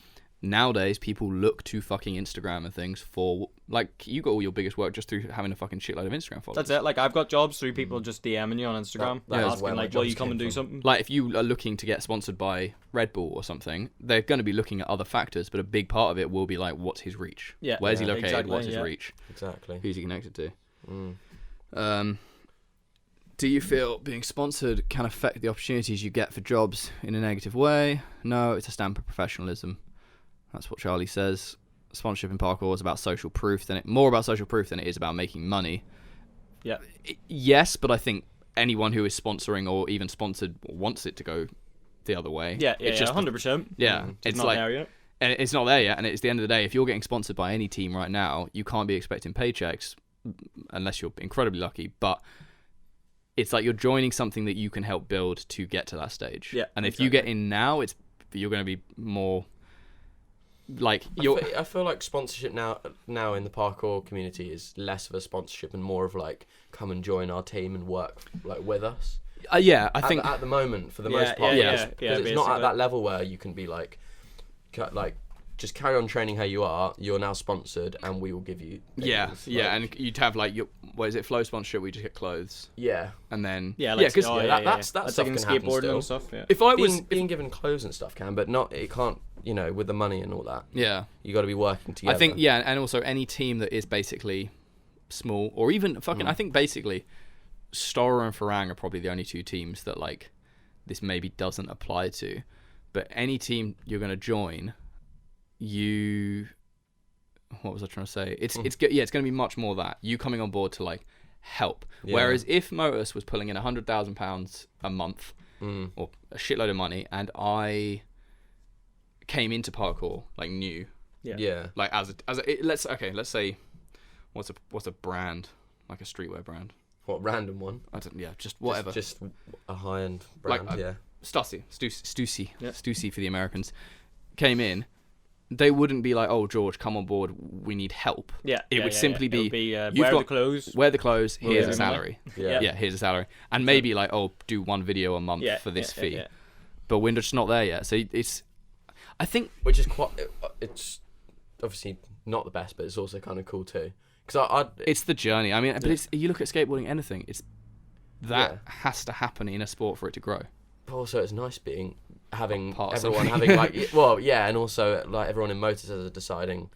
Speaker 1: nowadays people look to fucking Instagram and things for, like, you got all your biggest work just through having a fucking shitload of Instagram followers.
Speaker 3: That's it. Like, I've got jobs through people just DMing you on Instagram,
Speaker 2: That is
Speaker 3: asking
Speaker 2: where my
Speaker 3: like, will
Speaker 2: jobs
Speaker 3: you come
Speaker 2: came
Speaker 3: and do
Speaker 2: from.
Speaker 3: something?
Speaker 1: Like, if you are looking to get sponsored by Red Bull or something, they're going to be looking at other factors, but a big part of it will be like, what's his reach?
Speaker 3: Yeah.
Speaker 1: Where's he
Speaker 2: Yeah,
Speaker 1: located?
Speaker 3: exactly,
Speaker 1: What's his
Speaker 3: yeah.
Speaker 1: reach?
Speaker 2: Exactly.
Speaker 1: Who's he connected to?
Speaker 2: Mm.
Speaker 1: Do you feel being sponsored can affect the opportunities you get for jobs in a negative way? No, it's a stamp of professionalism. That's what Charlie says. Sponsorship in parkour is about social proof more about social proof than it is about making money.
Speaker 3: Yeah.
Speaker 1: Yes, but I think anyone who is sponsoring or even sponsored wants it to go the other way.
Speaker 3: Yeah,
Speaker 1: it's just
Speaker 3: 100%.
Speaker 1: yeah.
Speaker 3: Just
Speaker 1: It's
Speaker 3: not
Speaker 1: like,
Speaker 3: there yet.
Speaker 1: and it's not there yet. And it's the end of the day. If you're getting sponsored by any team right now, you can't be expecting paychecks unless you're incredibly lucky. But it's like you're joining something that you can help build to get to that stage.
Speaker 3: Yeah,
Speaker 1: And if you get in now, you're going to be more like
Speaker 2: I feel like sponsorship now in the parkour community is less of a sponsorship and more of like, come and join our team and work like with us.
Speaker 1: yeah, I think
Speaker 2: at the moment, for the
Speaker 3: Yeah,
Speaker 2: most part,
Speaker 3: yeah,
Speaker 2: because it's not at that level where you can be like just carry on training how you are. You're now sponsored, and we will give you things.
Speaker 1: and you'd have like what is it, flow sponsorship? We just get clothes,
Speaker 2: Yeah.
Speaker 1: and then
Speaker 3: Like,
Speaker 1: because
Speaker 2: that
Speaker 3: That's
Speaker 2: stuff
Speaker 3: like in
Speaker 2: can happen
Speaker 3: skateboarding
Speaker 2: still.
Speaker 3: and stuff. Yeah.
Speaker 1: if I was
Speaker 2: being given clothes and stuff can, but not it can't. With the money and all that,
Speaker 1: yeah,
Speaker 2: you got to be working together.
Speaker 1: I think and also any team that is basically small or even fucking I think basically Stora and Farang are probably the only two teams that like this maybe doesn't apply to, but any team you're going to join, what was I trying to say? It's going to be much more that you coming on board to like help.
Speaker 2: Yeah.
Speaker 1: Whereas if Motus was pulling in £100,000 a month or a shitload of money, and I came into parkour like new,
Speaker 2: Yeah.
Speaker 1: like let's say what's a brand, like a streetwear brand?
Speaker 2: What random one?
Speaker 1: I don't, just whatever.
Speaker 2: Just a high end brand.
Speaker 1: Like,
Speaker 2: yeah.
Speaker 1: Stussy
Speaker 3: Yeah.
Speaker 1: for the Americans, came in. They wouldn't be like, "Oh, George, come on board. We need help."
Speaker 3: Yeah.
Speaker 1: It would simply be,
Speaker 3: you've
Speaker 1: wear
Speaker 3: the clothes.
Speaker 1: Wear the clothes.
Speaker 3: We'll
Speaker 1: Here's
Speaker 3: give
Speaker 1: a
Speaker 3: them
Speaker 1: salary.
Speaker 2: Yeah.
Speaker 1: Here's a salary, and maybe like, oh, do one video a month for this fee.
Speaker 3: Yeah.
Speaker 1: But we're just not there yet. So I think,
Speaker 2: Which is quite. It's obviously not the best, but it's also kind of cool too. Because
Speaker 1: it's the journey. I mean, but you look at skateboarding, anything. Has to happen in a sport for it to grow.
Speaker 2: also it's nice having
Speaker 1: Part of
Speaker 2: everyone
Speaker 1: something.
Speaker 2: having like and also like everyone in Motus as a deciding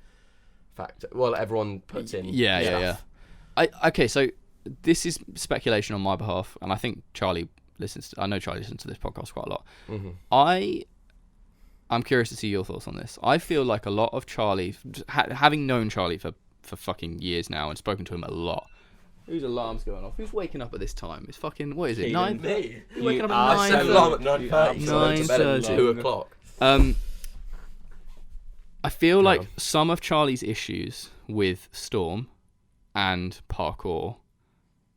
Speaker 2: factor. Well, everyone puts in stuff.
Speaker 1: Okay, so this is speculation on my behalf, and I think Charlie listens. I know Charlie listens to this podcast quite a lot.
Speaker 2: Mm-hmm.
Speaker 1: I'm curious to see your thoughts on this. I feel like a lot of Charlie, having known Charlie for fucking years now and spoken to him a lot. Whose alarm's going off? Who's waking up at this time? It's fucking, what is it? 9?
Speaker 2: Me.
Speaker 1: You're waking up
Speaker 2: I
Speaker 1: at
Speaker 2: set
Speaker 1: 9.
Speaker 2: alarm at 9:30. So I went to bed at
Speaker 1: 9:30.
Speaker 2: 2 o'clock.
Speaker 1: I feel like some of Charlie's issues with Storm and parkour,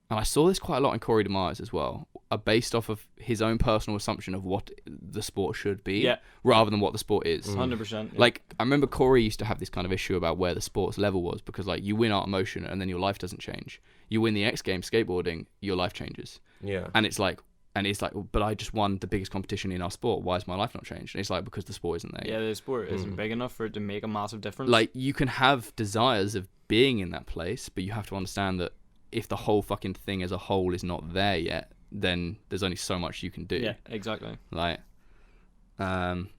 Speaker 1: and I saw this quite a lot in Corey DeMars as well, are based off of his own personal assumption of what the sport should be, rather than what the sport is.
Speaker 3: 100%.
Speaker 1: Like, I remember Corey used to have this kind of issue about where the sport's level was, because like you win Art of Motion and then your life doesn't change. You win the X Games skateboarding, your life changes.
Speaker 2: Yeah.
Speaker 1: And it's like, but I just won the biggest competition in our sport. Why is my life not changed? And it's like, because the sport isn't there.
Speaker 3: Yeah, the sport isn't big enough for it to make a massive difference.
Speaker 1: Like, you can have desires of being in that place, but you have to understand that if the whole fucking thing as a whole is not there yet, then there's only so much you can do.
Speaker 3: Yeah, exactly.
Speaker 1: Like, I'm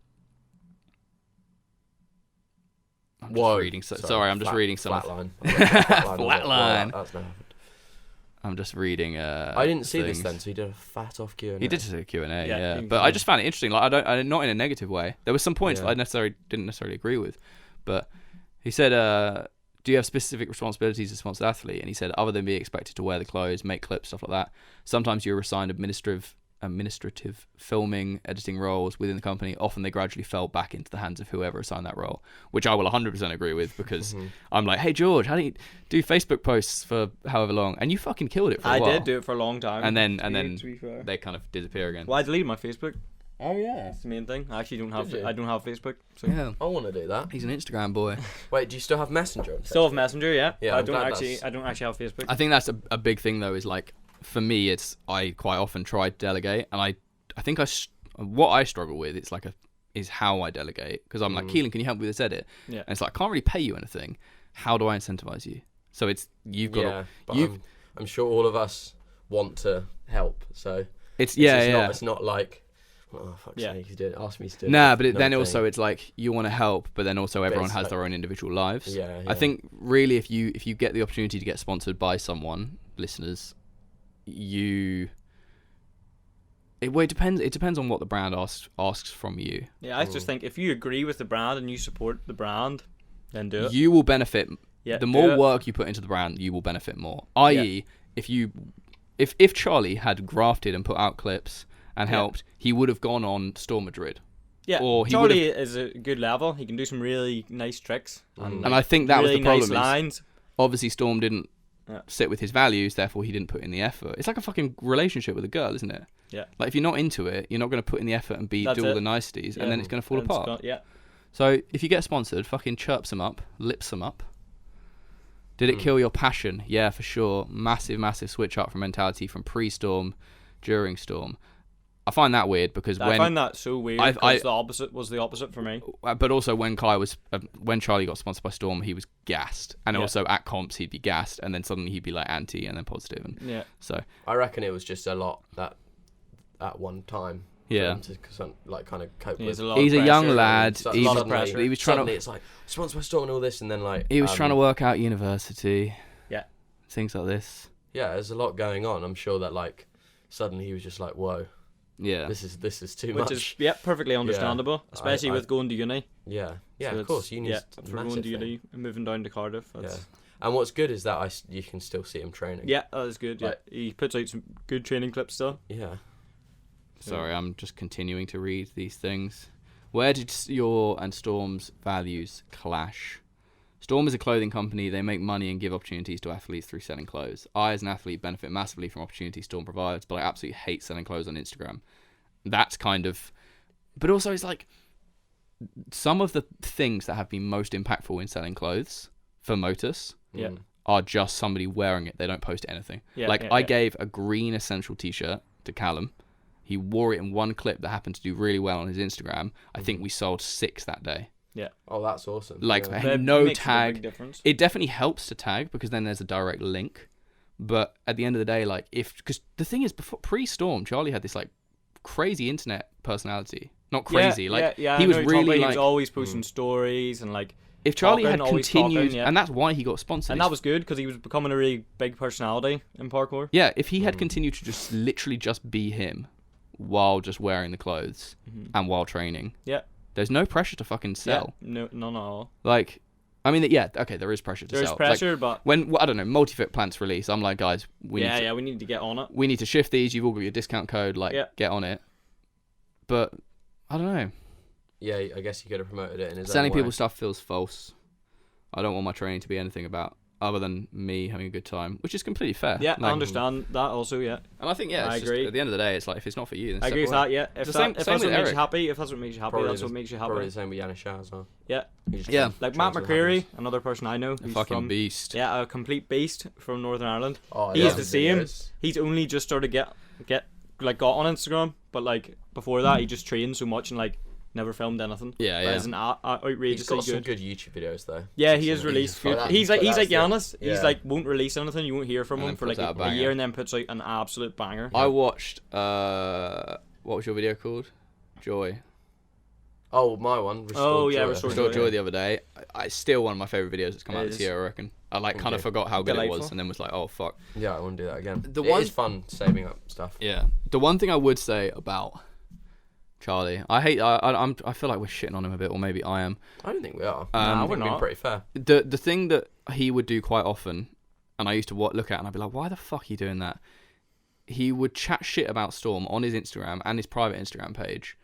Speaker 1: just
Speaker 2: Whoa.
Speaker 1: reading. Sorry, I'm just reading some.
Speaker 2: Flatline.
Speaker 1: Flatline.
Speaker 2: That's now.
Speaker 1: I'm just reading.
Speaker 2: I didn't see this
Speaker 1: things.
Speaker 2: then, so he did a fat off Q&A.
Speaker 1: He did just a Q&A,
Speaker 3: Yeah,
Speaker 1: yeah.
Speaker 3: he-
Speaker 1: But I just found it interesting. Like, I not in a negative way. There were some points
Speaker 2: Yeah.
Speaker 1: that I didn't necessarily agree with, but he said, "Do you have specific responsibilities as a sponsored athlete?" And he said, "Other than being expected to wear the clothes, make clips, stuff like that, sometimes you're assigned administrative filming, editing roles within the company. Often they gradually fell back into the hands of whoever assigned that role," which I will 100% agree with, because I'm like, "Hey George, how do you do Facebook posts for however long?" And you fucking killed it for a while.
Speaker 3: I did do it for a long time.
Speaker 1: And then
Speaker 3: to be fair.
Speaker 1: they kind of disappear again.
Speaker 3: Well, I deleted my Facebook.
Speaker 1: Oh yeah.
Speaker 3: That's the main thing. I actually don't have.
Speaker 2: Did you?
Speaker 3: I don't have Facebook. So.
Speaker 1: Yeah.
Speaker 2: I want to do that.
Speaker 1: He's an Instagram boy.
Speaker 2: Wait, do you still have Messenger?
Speaker 3: Still have Messenger, yeah.
Speaker 2: Yeah,
Speaker 3: I
Speaker 2: I'm
Speaker 3: don't
Speaker 2: glad
Speaker 3: actually.
Speaker 2: that's-
Speaker 3: I don't actually have Facebook.
Speaker 1: I think that's a big thing though. Is like, for me, it's I quite often try to delegate, and I think what I struggle with, it's like is how I delegate, because I'm like, Keelan, can you help me with this edit?
Speaker 3: Yeah.
Speaker 1: And it's like, I can't really pay you anything. How do I incentivize you? So it's you've got
Speaker 2: Yeah, but
Speaker 1: you've
Speaker 2: I'm sure all of us want to help. So
Speaker 1: it's
Speaker 2: it's not like, oh fuck's
Speaker 3: Yeah.
Speaker 2: sake, you did ask me to do.
Speaker 1: Nah, but then
Speaker 2: another
Speaker 1: also
Speaker 2: thing.
Speaker 1: it's like you want to help, but then also everyone
Speaker 2: it's
Speaker 1: has
Speaker 2: like-
Speaker 1: their own individual lives.
Speaker 2: Yeah,
Speaker 1: I think really if you get the opportunity to get sponsored by someone, listeners, it depends on what the brand asks from you.
Speaker 3: Yeah, I just think if you agree with the brand and you support the brand, then do it.
Speaker 1: You will benefit.
Speaker 3: Yeah,
Speaker 1: The
Speaker 3: do
Speaker 1: more
Speaker 3: it.
Speaker 1: work you put into the brand, you will benefit more. I.e., if Charlie had grafted and put out clips and
Speaker 3: Yeah.
Speaker 1: helped, he would have gone on Storm Madrid.
Speaker 3: Yeah,
Speaker 1: or he
Speaker 3: Charlie is a good level. He can do some really nice tricks.
Speaker 1: And I think that
Speaker 3: really
Speaker 1: was the problem.
Speaker 3: nice
Speaker 1: is
Speaker 3: lines.
Speaker 1: obviously, Storm didn't
Speaker 3: Yeah.
Speaker 1: sit with his values, therefore he didn't put in the effort. It's like a fucking relationship with a girl, isn't it?
Speaker 3: Yeah.
Speaker 1: Like if you're not into it, you're not going to put in the effort and do
Speaker 3: That's
Speaker 1: all
Speaker 3: it.
Speaker 1: the niceties,
Speaker 3: Yeah.
Speaker 1: and then it's going to fall
Speaker 3: And it's
Speaker 1: apart.
Speaker 3: yeah.
Speaker 1: So if you get sponsored, fucking chirps them up, lips them up. Did it kill your passion? Yeah, for sure. Massive, massive switch up from mentality from pre-Storm, during Storm. I find that weird because
Speaker 3: I find that so weird.
Speaker 1: I-
Speaker 3: Because the opposite was the opposite for me.
Speaker 1: but also when when Charlie got sponsored by Storm, he was gassed, and
Speaker 3: Yeah.
Speaker 1: also at comps he'd be gassed, and then suddenly he'd be like anti and then positive, and
Speaker 3: Yeah.
Speaker 1: so
Speaker 2: I reckon it was just a lot that at one time.
Speaker 1: Yeah.
Speaker 2: To like kind of cope
Speaker 3: He
Speaker 2: with.
Speaker 3: has a lot
Speaker 1: he's
Speaker 3: of
Speaker 1: a young
Speaker 3: pressure.
Speaker 1: lad.
Speaker 2: So-
Speaker 1: He
Speaker 3: lot
Speaker 1: was,
Speaker 3: of pressure.
Speaker 1: he was trying
Speaker 2: Suddenly
Speaker 1: to
Speaker 2: it's like sponsored by Storm and all this, and then like
Speaker 1: he was trying to work out university.
Speaker 3: Yeah.
Speaker 1: Things like this.
Speaker 2: Yeah, there's a lot going on. I'm sure that like suddenly he was just like, whoa,
Speaker 1: Yeah.
Speaker 2: this is too
Speaker 3: Which
Speaker 2: much.
Speaker 3: is perfectly understandable, especially
Speaker 2: I-
Speaker 3: with going to uni.
Speaker 2: Yeah,
Speaker 3: So
Speaker 2: of course. Uni's
Speaker 3: for going to uni and moving down to Cardiff.
Speaker 2: Yeah.
Speaker 3: That's,
Speaker 2: And what's good is that you can still see him training.
Speaker 3: yeah, that is good. Yeah,
Speaker 2: Like-
Speaker 3: he puts out some good training clips still.
Speaker 2: Yeah.
Speaker 1: Sorry, I'm just continuing to read these things. Where did your and Storm's values clash? Storm is a clothing company. They make money and give opportunities to athletes through selling clothes. I, as an athlete, benefit massively from opportunities Storm provides, but I absolutely hate selling clothes on Instagram. That's kind of... But also, it's like... Some of the things that have been most impactful in selling clothes for Motus
Speaker 3: Yeah.
Speaker 1: are just somebody wearing it. They don't post anything.
Speaker 3: Yeah,
Speaker 1: like,
Speaker 3: yeah,
Speaker 1: I
Speaker 3: yeah.
Speaker 1: gave a green Essential t-shirt to Callum. He wore it in one clip that happened to do really well on his Instagram. I think we sold 6 that day.
Speaker 2: Oh, that's awesome.
Speaker 1: Like,
Speaker 2: yeah.
Speaker 3: That
Speaker 1: no
Speaker 3: makes a big
Speaker 1: tag.
Speaker 3: difference.
Speaker 1: It definitely helps to tag because then there's a direct link. But at the end of the day, like, because the thing is, before pre-Storm, Charlie had this like crazy internet personality. Not crazy, like
Speaker 3: yeah,
Speaker 1: he
Speaker 3: I
Speaker 1: was
Speaker 3: know what you're talking
Speaker 1: really
Speaker 3: about.
Speaker 1: like.
Speaker 3: He was always posting stories and like,
Speaker 1: If Charlie had
Speaker 3: talking, always
Speaker 1: continued,
Speaker 3: talking, yeah.
Speaker 1: and that's why he got sponsored.
Speaker 3: and that was good because he was becoming a really big personality in parkour.
Speaker 1: Yeah, if he had continued to just literally just be him while just wearing the clothes and while training,
Speaker 3: Yeah.
Speaker 1: there's no pressure to fucking sell.
Speaker 3: Yeah, no, none at all.
Speaker 1: Like, I mean, yeah, okay, there is pressure to
Speaker 3: There's
Speaker 1: sell.
Speaker 3: pressure,
Speaker 1: like,
Speaker 3: but
Speaker 1: when I don't know, multi-fit plants release, I'm like, guys, we need to,
Speaker 3: we need to get on it.
Speaker 1: we need to shift these. You've all got your discount code, like,
Speaker 3: Yeah.
Speaker 1: get on it. But I don't know.
Speaker 2: Yeah, I guess he could have promoted it in his
Speaker 1: Selling
Speaker 2: own way.
Speaker 1: people stuff feels false. I don't want my training to be anything about other than me having a good time, which is completely fair.
Speaker 3: Yeah,
Speaker 1: Like,
Speaker 3: I understand that also. Yeah,
Speaker 1: And I think
Speaker 3: I
Speaker 1: it's just,
Speaker 3: agree.
Speaker 1: at the end of the day, it's like if it's not for you, then
Speaker 3: I
Speaker 1: step
Speaker 3: agree with
Speaker 1: away.
Speaker 3: that. Yeah, if
Speaker 1: The same
Speaker 3: that's
Speaker 1: with
Speaker 3: what makes
Speaker 1: Eric.
Speaker 3: you happy, if that's what makes you happy,
Speaker 2: Probably
Speaker 3: that's
Speaker 2: the-
Speaker 3: what makes you
Speaker 2: Probably
Speaker 3: happy.
Speaker 2: the same with Yanisha as well.
Speaker 3: Yeah,
Speaker 2: He just
Speaker 1: Yeah.
Speaker 2: turns-
Speaker 3: like
Speaker 2: turns
Speaker 3: Matt
Speaker 2: what
Speaker 3: McCreary,
Speaker 2: happens.
Speaker 3: another person I know.
Speaker 1: A
Speaker 3: Who's
Speaker 1: fucking
Speaker 3: from,
Speaker 1: beast.
Speaker 3: Yeah, a complete beast from Northern Ireland.
Speaker 2: Oh,
Speaker 3: He's
Speaker 2: yeah.
Speaker 3: the same.
Speaker 2: Videos.
Speaker 3: He's only just started got on Instagram, but like before that, he just trained so much and like never filmed anything.
Speaker 1: Yeah,
Speaker 3: But
Speaker 1: yeah.
Speaker 3: isn't
Speaker 2: He's
Speaker 3: outrageously
Speaker 2: got some
Speaker 3: good.
Speaker 2: good YouTube videos though.
Speaker 3: Yeah, he has released.
Speaker 2: for
Speaker 3: Good.
Speaker 2: that-
Speaker 3: He's like
Speaker 2: but that's
Speaker 3: Giannis.
Speaker 2: the-
Speaker 3: He's
Speaker 2: yeah.
Speaker 3: like won't release anything. You won't hear from
Speaker 1: And
Speaker 3: him
Speaker 1: then
Speaker 3: for
Speaker 1: puts
Speaker 3: like
Speaker 1: out a banger.
Speaker 3: a year, and then puts out an absolute banger.
Speaker 1: I watched, what was your video called? Joy.
Speaker 2: Oh, my one.
Speaker 3: Oh, yeah,
Speaker 2: Joy.
Speaker 3: Restored
Speaker 1: Restored
Speaker 3: Joy,
Speaker 1: Joy
Speaker 3: yeah.
Speaker 1: the other day. It's still one of my favourite videos that's come
Speaker 3: It
Speaker 1: out this
Speaker 3: is.
Speaker 1: year, I reckon. I like kind of
Speaker 2: Okay.
Speaker 1: forgot how good it was
Speaker 3: Delightful.
Speaker 1: and then was like, oh, fuck.
Speaker 2: Yeah, I want to do that again.
Speaker 1: The
Speaker 2: It
Speaker 1: one-
Speaker 2: is fun saving up stuff.
Speaker 1: Yeah. The one thing I would say about Charlie, I feel like we're shitting on him a bit, or maybe I am.
Speaker 2: I don't think we are.
Speaker 3: Nah,
Speaker 2: I
Speaker 3: we're
Speaker 2: think we're
Speaker 3: not.
Speaker 2: pretty fair.
Speaker 1: The thing that he would do quite often, and I used to look at and I'd be like, why the fuck are you doing that? He would chat shit about Storm on his Instagram and his private Instagram page.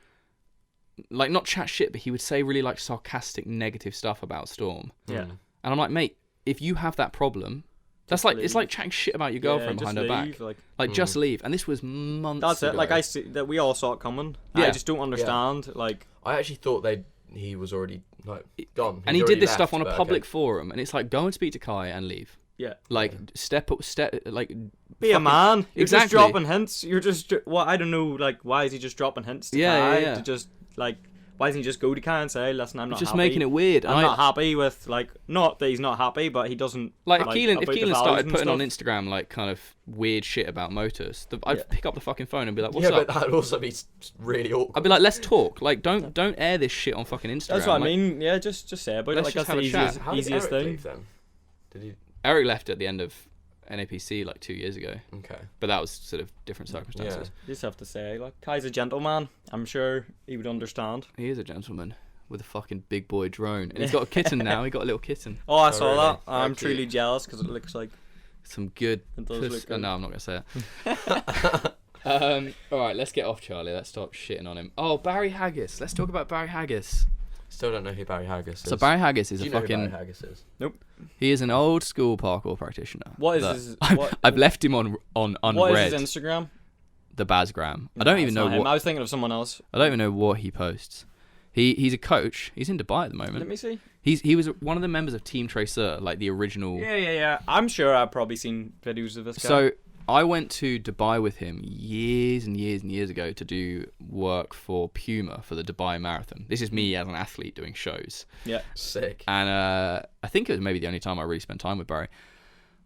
Speaker 1: Like, not chat shit, but he would say really like sarcastic, negative stuff about Storm.
Speaker 3: Yeah.
Speaker 2: Mm.
Speaker 1: And I'm like, mate, if you have that problem, that's
Speaker 3: Just
Speaker 1: like it's
Speaker 3: leave.
Speaker 1: like chatting shit about your girlfriend
Speaker 3: just
Speaker 1: behind her back.
Speaker 3: leave,
Speaker 1: Like, just leave. And this was months
Speaker 3: That's
Speaker 1: ago.
Speaker 3: it. Like I see that we all saw it coming.
Speaker 1: Yeah.
Speaker 3: I just don't understand. Like
Speaker 2: I actually thought he was already like gone.
Speaker 1: and
Speaker 2: He'd
Speaker 1: he
Speaker 2: already
Speaker 1: did this
Speaker 2: left,
Speaker 1: stuff on a
Speaker 2: but
Speaker 1: public
Speaker 2: okay.
Speaker 1: forum, and it's like, go and speak to Kai and leave.
Speaker 3: yeah,
Speaker 1: Like, step like
Speaker 3: be a
Speaker 1: fucking-
Speaker 3: man. You're
Speaker 1: Exactly.
Speaker 3: just dropping hints. You're just I don't know. Like why is he just dropping hints to
Speaker 1: Yeah,
Speaker 3: Kai
Speaker 1: yeah, yeah.
Speaker 3: to just like Why doesn't he just go to Kai and say, listen, I'm not
Speaker 1: just
Speaker 3: happy.
Speaker 1: making it weird.
Speaker 3: I'm not happy with, like, not that he's not happy, but he doesn't.
Speaker 1: Like, if Keelan started putting on
Speaker 3: stuff.
Speaker 1: Instagram, like, kind of weird shit about Motus, I'd pick up the fucking phone and be like, what's
Speaker 2: yeah,
Speaker 1: up?
Speaker 2: but that'd also be really awkward.
Speaker 1: I'd be like, let's talk. Like, don't air this shit on fucking Instagram.
Speaker 3: That's what I
Speaker 1: Like,
Speaker 3: mean. Yeah, just say about it.
Speaker 1: let's
Speaker 3: Like,
Speaker 1: just
Speaker 3: that's the
Speaker 1: have a chat.
Speaker 2: How did
Speaker 3: easiest
Speaker 2: Eric
Speaker 3: thing.
Speaker 2: leave then? Did he?
Speaker 1: Eric left at the end of NAPC like 2 years ago,
Speaker 2: Okay.
Speaker 1: but that was sort of different circumstances.
Speaker 3: You just have to say, like, Kai's a gentleman. I'm sure he would understand.
Speaker 1: He is a gentleman with a fucking big boy drone, and he's got a kitten now. He got a little kitten.
Speaker 3: Oh, I
Speaker 2: Oh,
Speaker 3: saw
Speaker 2: really?
Speaker 3: that. I'm
Speaker 2: Very
Speaker 3: truly
Speaker 2: cute.
Speaker 3: jealous because it looks like
Speaker 1: Some good.
Speaker 3: it does look good.
Speaker 1: No, I'm not gonna say it. All right, let's get off Charlie. Let's stop shitting on him. Oh, Barry Haggis. Let's talk about Barry Haggis.
Speaker 2: Still don't know who Barry Haggis is.
Speaker 1: So Barry Haggis is
Speaker 2: Do
Speaker 1: a
Speaker 2: you know who
Speaker 1: fucking.
Speaker 2: Barry Haggis is?
Speaker 1: He is an old school parkour practitioner.
Speaker 3: What is
Speaker 1: that-
Speaker 3: his? What,
Speaker 1: I've left him on unread.
Speaker 3: what is his Instagram?
Speaker 1: The Bazgram. I don't
Speaker 3: Nah,
Speaker 1: even
Speaker 3: it's
Speaker 1: know
Speaker 3: not him.
Speaker 1: what.
Speaker 3: I was thinking of someone else.
Speaker 1: I don't even know what he posts. He's a coach. He's in Dubai at the moment.
Speaker 3: Let me see.
Speaker 1: He was one of the members of Team Tracer, like the original.
Speaker 3: Yeah. I'm sure I've probably seen videos of this guy.
Speaker 1: So I went to Dubai with him years and years and years ago to do work for Puma for the Dubai Marathon. This is me as an athlete doing shows.
Speaker 3: yeah.
Speaker 2: Sick.
Speaker 1: And I think it was maybe the only time I really spent time with Barry.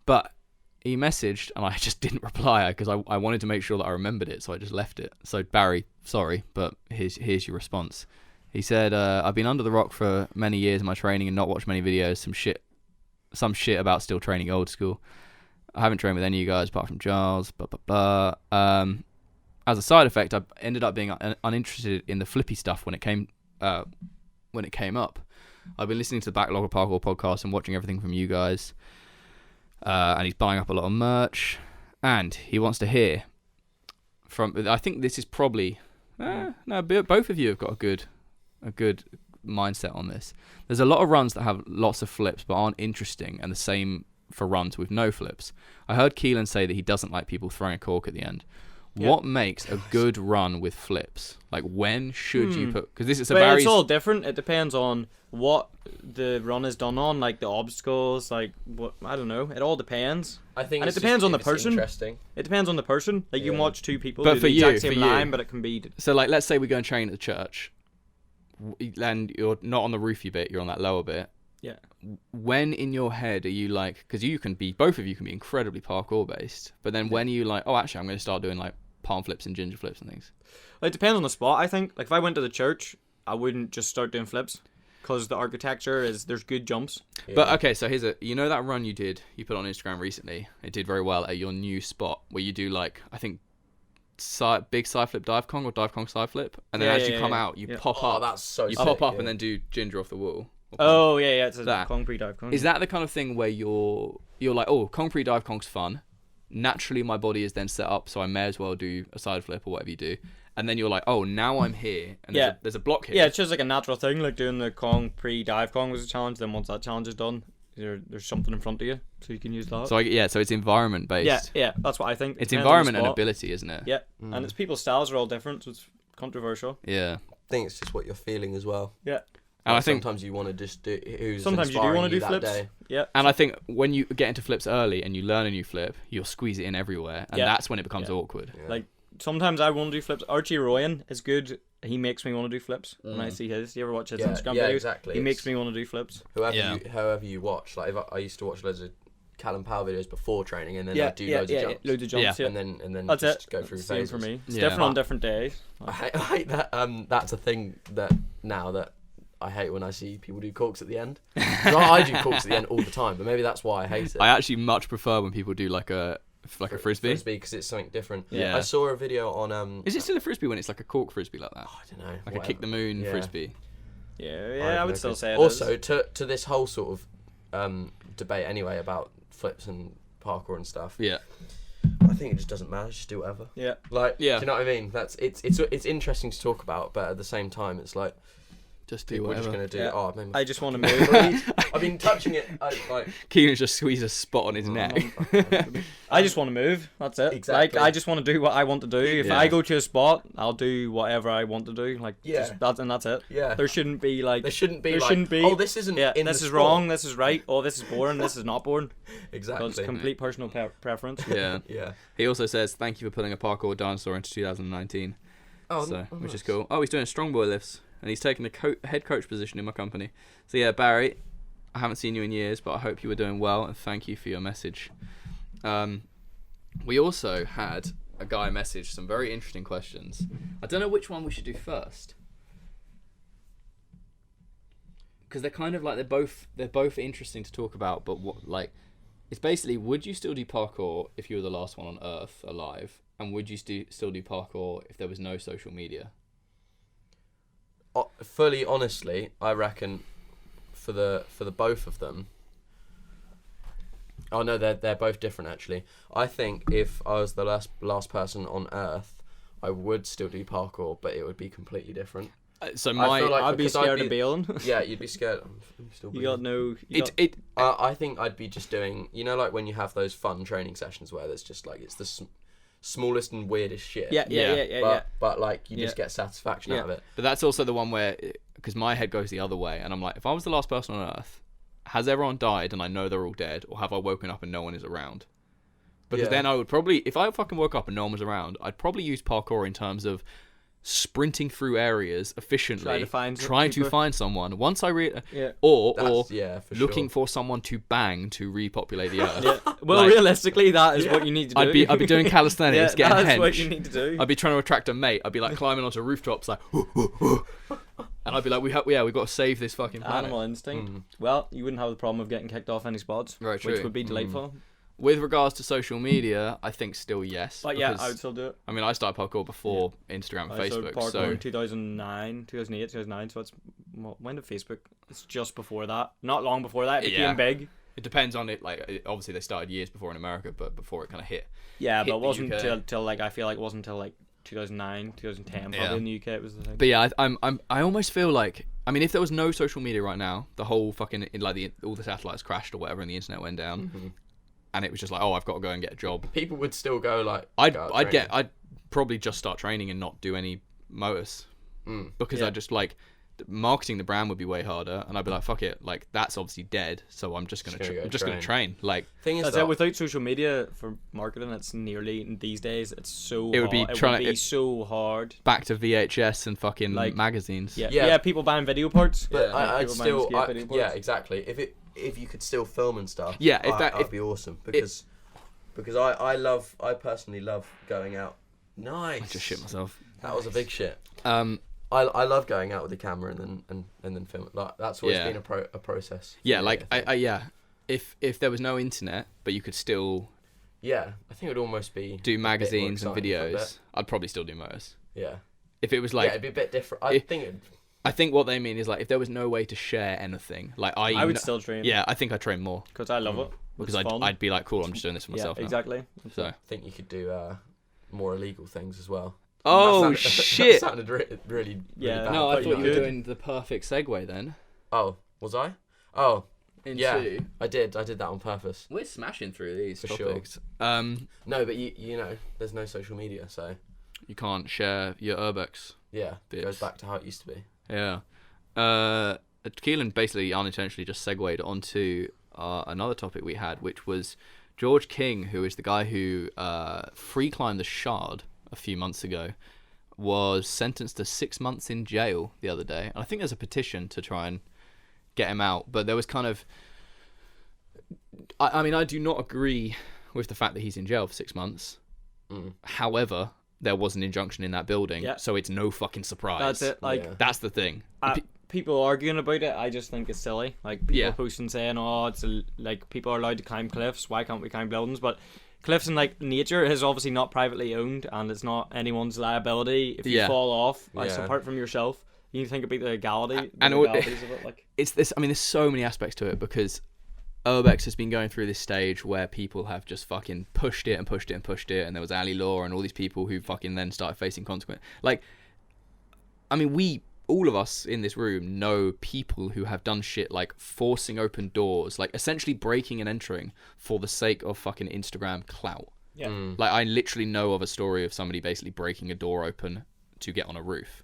Speaker 1: But he messaged and I just didn't reply because I wanted to make sure that I remembered it, so I just left it. So Barry, sorry, but here's your response. He said, I've been under the rock for many years in my training and not watched many videos. Some shit about still training old school. I haven't trained with any of you guys apart from Giles. As a side effect, I ended up being uninterested in the flippy stuff when it came up. I've been listening to the Backlog of Parkour podcast and watching everything from you guys. And he's buying up a lot of merch. And he wants to hear from. I think this is probably. No, both of you have got a good mindset on this. There's a lot of runs that have lots of flips but aren't interesting, and the same for runs with no flips. I heard Keelan say that he doesn't like people throwing a cork at the end.
Speaker 3: Yeah.
Speaker 1: What makes a good run with flips? Like, when should you put? Because this is a
Speaker 3: But
Speaker 1: Barry's.
Speaker 3: it's all different. It depends on what the run is done on, like the obstacles, like what I don't know. It all depends.
Speaker 2: I think
Speaker 3: And
Speaker 2: it's
Speaker 3: it depends
Speaker 2: just
Speaker 3: on the
Speaker 2: if it's
Speaker 3: person.
Speaker 2: Interesting.
Speaker 3: It depends on the person. Like you can
Speaker 2: Yeah.
Speaker 3: watch two people
Speaker 1: But
Speaker 3: do
Speaker 1: for
Speaker 3: the
Speaker 1: you-
Speaker 3: exact same
Speaker 1: for you-
Speaker 3: line, but it can be.
Speaker 1: So, like, let's say we go and train at the church, and you're not on the roofy bit, you're on that lower bit.
Speaker 3: Yeah.
Speaker 1: When in your head are you like, because both of you can be incredibly parkour based, but then when are you like, oh, actually, I'm going to start doing like palm flips and ginger flips and things?
Speaker 3: It depends on the spot. I think. Like if I went to the church, I wouldn't just start doing flips, because the architecture there's good jumps.
Speaker 2: Yeah.
Speaker 1: But okay, so that run you put on Instagram recently, it did very well at your new spot where you do like, I think, big side flip dive Kong or dive Kong side flip, and then as you come out, you pop
Speaker 2: Oh,
Speaker 1: up,
Speaker 2: that's so
Speaker 1: you
Speaker 2: sick,
Speaker 1: pop up
Speaker 2: yeah.
Speaker 1: and then do ginger off the wall.
Speaker 3: Oh yeah, it's a
Speaker 1: That.
Speaker 3: Kong pre-dive Kong.
Speaker 1: Is that the kind of thing where you're like, oh, Kong pre-dive Kong's fun. Naturally, my body is then set up, so I may as well do a side flip or whatever you do. And then you're like, oh, now I'm here, and there's a block here.
Speaker 3: Yeah, it's just like a natural thing, like doing the Kong pre-dive Kong was a challenge. Then once that challenge is done, there's something in front of you, so you can use that.
Speaker 1: So it's environment based.
Speaker 3: Yeah, that's what I think.
Speaker 1: It's
Speaker 3: Depends on the
Speaker 1: environment and
Speaker 3: spot.
Speaker 1: ability, isn't it?
Speaker 3: Yeah, and it's people's styles are all different, so it's controversial.
Speaker 1: Yeah.
Speaker 2: I think it's just what you're feeling as well.
Speaker 3: Yeah.
Speaker 1: And
Speaker 2: Like,
Speaker 1: I think
Speaker 2: sometimes you want to just do who's
Speaker 3: Sometimes you do
Speaker 2: inspiring
Speaker 3: want to do
Speaker 2: that
Speaker 3: flips.
Speaker 2: day.
Speaker 3: Yeah.
Speaker 1: And I think when you get into flips early and you learn a new flip, you'll squeeze it in everywhere, and
Speaker 3: Yeah.
Speaker 1: that's when it becomes
Speaker 3: Yeah.
Speaker 1: awkward.
Speaker 2: Yeah.
Speaker 3: Like sometimes I want to do flips. Archie Royan is good. He makes me want to do flips when I see his. You ever watch his Instagram
Speaker 2: yeah,
Speaker 3: videos?
Speaker 2: exactly.
Speaker 3: He makes
Speaker 2: It's
Speaker 3: me want to do flips.
Speaker 2: however you watch. Like if I used to watch loads of Callum Powell videos before training, and then I'd do loads of jumps.
Speaker 3: loads of jumps. Yeah.
Speaker 2: And then
Speaker 3: That's
Speaker 2: just
Speaker 3: it.
Speaker 2: go through
Speaker 3: Same
Speaker 2: phases.
Speaker 3: for me. It's
Speaker 1: Yeah.
Speaker 3: different on different days.
Speaker 2: I hate that. That's a thing that I hate when I see people do corks at the end. 'Cause I do corks at the end all the time, but maybe that's why I hate it.
Speaker 1: I actually much prefer when people do like a frisbee.
Speaker 2: because it's something different.
Speaker 1: Yeah.
Speaker 2: I saw a video on
Speaker 1: Is it still a frisbee when it's like a cork frisbee like that?
Speaker 2: I don't know,
Speaker 1: Like a kick the moon
Speaker 2: Yeah.
Speaker 1: frisbee.
Speaker 3: Yeah, I would still say it
Speaker 2: also
Speaker 3: is.
Speaker 2: to this whole sort of debate anyway about flips and parkour and stuff.
Speaker 1: Yeah.
Speaker 2: I think it just doesn't matter. Just do whatever.
Speaker 3: Yeah.
Speaker 2: Like,
Speaker 1: Yeah.
Speaker 2: do you know what I mean? It's interesting to talk about, but at the same time, it's like
Speaker 1: Just do
Speaker 2: people are
Speaker 1: whatever.
Speaker 2: just gonna do.
Speaker 3: Yeah.
Speaker 2: Oh, man,
Speaker 3: I just want to move.
Speaker 2: I've been touching it. Like,
Speaker 1: Keenan's just squeezed a spot on his neck.
Speaker 3: I just want to move. That's it.
Speaker 2: Exactly.
Speaker 3: Like I just want to do what I want to do. If
Speaker 1: Yeah.
Speaker 3: I go to a spot, I'll do whatever I want to do. Like
Speaker 2: Yeah.
Speaker 3: that's it.
Speaker 2: yeah.
Speaker 3: There shouldn't be like
Speaker 2: There shouldn't be.
Speaker 3: there
Speaker 2: like,
Speaker 3: shouldn't be.
Speaker 2: Oh, this isn't.
Speaker 3: yeah,
Speaker 2: in
Speaker 3: this
Speaker 2: the
Speaker 3: is
Speaker 2: sport."
Speaker 3: wrong. This is right. Oh, this is boring. This is not boring.
Speaker 2: Exactly.
Speaker 3: Because complete personal preference.
Speaker 1: Yeah.
Speaker 2: Yeah.
Speaker 1: He also says, thank you for putting a parkour dinosaur into 2019.
Speaker 2: Oh,
Speaker 1: So,
Speaker 2: oh,
Speaker 1: which is
Speaker 2: nice.
Speaker 1: cool. Oh, he's doing strong boy lifts. and he's taken the head coach position in my company. So yeah, Barry, I haven't seen you in years, but I hope you were doing well, and thank you for your message. We also had a guy message some very interesting questions. I don't know which one we should do first, because they're kind of like they're both interesting to talk about. But what, like, it's basically, would you still do parkour if you were the last one on Earth alive, and would you still do parkour if there was no social media?
Speaker 2: Fully honestly, I reckon for the both of them. Oh no, they're both different actually. I think if I was the last person on Earth, I would still do parkour, but it would be completely different.
Speaker 1: So
Speaker 3: I'd be scared of bailing.
Speaker 2: Yeah, you'd be scared. I'm still
Speaker 3: You got no.
Speaker 2: I think I'd be just doing, like when you have those fun training sessions where there's just like it's the smallest and weirdest shit.
Speaker 3: Yeah.
Speaker 2: But like you just get satisfaction out of it.
Speaker 1: But that's also the one where, because my head goes the other way, and I'm like, if I was the last person on Earth, has everyone died and I know they're all dead, or have I woken up and no one is around? Because then I would probably, if I fucking woke up and no one was around, I'd probably use parkour in terms of sprinting through areas efficiently, trying to find someone. Once I or looking for someone to bang to repopulate the Earth.
Speaker 3: Yeah. Well, realistically, that is what you need to do.
Speaker 1: I'd be doing calisthenics, getting hench.
Speaker 3: That's what you need to do.
Speaker 1: I'd be trying to attract a mate. I'd be like climbing onto rooftops, like, and I'd be like, we've got to save this fucking planet.
Speaker 3: Animal instinct. Well, you wouldn't have the problem of getting kicked off any spots, which would be delightful.
Speaker 1: With regards to social media, I think still yes.
Speaker 3: But yeah, I would still do it.
Speaker 1: I mean, I started parkour before Instagram and Facebook.
Speaker 3: Parkour
Speaker 1: so
Speaker 3: in 2009, 2008, 2009. So when did Facebook? It's just before that. Not long before that. It became big.
Speaker 1: It depends on it. Like, obviously they started years before in America, but before it kind of hit.
Speaker 3: Yeah, but it wasn't till like, I feel like it wasn't until like 2009, 2010. Probably in the UK it was the thing.
Speaker 1: But yeah, I almost feel like, I mean, if there was no social media right now, the whole fucking all the satellites crashed or whatever, and the internet went down. Mm-hmm. And it was just like, I've got to go and get a job.
Speaker 2: People would still go like.
Speaker 1: I'd probably just start training and not do any Motus, because I just like marketing the brand would be way harder, and I'd be like, fuck it, like that's obviously dead, so I'm just gonna train. Like,
Speaker 2: thing is
Speaker 3: that without social media for marketing, it's nearly these days. It's so
Speaker 1: it would be
Speaker 3: so hard.
Speaker 1: Back to VHS and fucking like magazines.
Speaker 3: Yeah. People buying video parts.
Speaker 2: But I'd still, exactly. If you could still film and stuff, that'd be awesome, because I personally love going out. Nice.
Speaker 1: I just shit myself.
Speaker 2: That was a big shit. I love going out with the camera and then film it. Like, that's always been a process.
Speaker 1: Yeah, like if there was no internet, but you could still.
Speaker 2: Yeah, I think it would almost be
Speaker 1: do magazines and videos. I'd probably still do Motus.
Speaker 2: Yeah.
Speaker 1: If it was like.
Speaker 2: Yeah, it'd be a bit different.
Speaker 1: I think what they mean is like if there was no way to share anything, like
Speaker 3: I would still train.
Speaker 1: Yeah, I think I'd train more
Speaker 3: because I love it.
Speaker 1: Because I'd be like, cool, I'm just doing this for myself.
Speaker 3: Yeah, exactly.
Speaker 1: Now. So
Speaker 2: I think you could do more illegal things as well.
Speaker 1: Oh shit!
Speaker 2: That sounded really bad.
Speaker 1: No, I thought you were doing the perfect segue then.
Speaker 2: Oh, was I? Oh,
Speaker 1: yeah.
Speaker 2: I did that on purpose.
Speaker 1: We're smashing through these
Speaker 2: for
Speaker 1: topics.
Speaker 2: Sure. No, but you know, there's no social media, so
Speaker 1: you can't share your Urbex.
Speaker 2: Yeah, it goes back to how it used to be.
Speaker 1: Yeah. Keelan basically unintentionally just segued onto another topic we had, which was George King, who is the guy who free climbed the Shard a few months ago, was sentenced to 6 months in jail the other day. And I think there's a petition to try and get him out, but there was kind of... I mean, I do not agree with the fact that he's in jail for 6 months. However, there was an injunction in that building, so it's no fucking surprise.
Speaker 3: That's it. Like
Speaker 1: that's the thing.
Speaker 3: People arguing about it, I just think it's silly. Like people posting saying, like people are allowed to climb cliffs. Why can't we climb buildings? But cliffs and like nature is obviously not privately owned, and it's not anyone's liability if you fall off. Apart from yourself, you need to think about the legalities of it. Like
Speaker 1: it's this. I mean, there's so many aspects to it because Urbex has been going through this stage where people have just fucking pushed it, and there was Ali Law and all these people who fucking then started facing consequence. Like, I mean, all of us in this room know people who have done shit like forcing open doors, like essentially breaking and entering for the sake of fucking Instagram clout.
Speaker 3: Yeah.
Speaker 1: Like, I literally know of a story of somebody basically breaking a door open to get on a roof.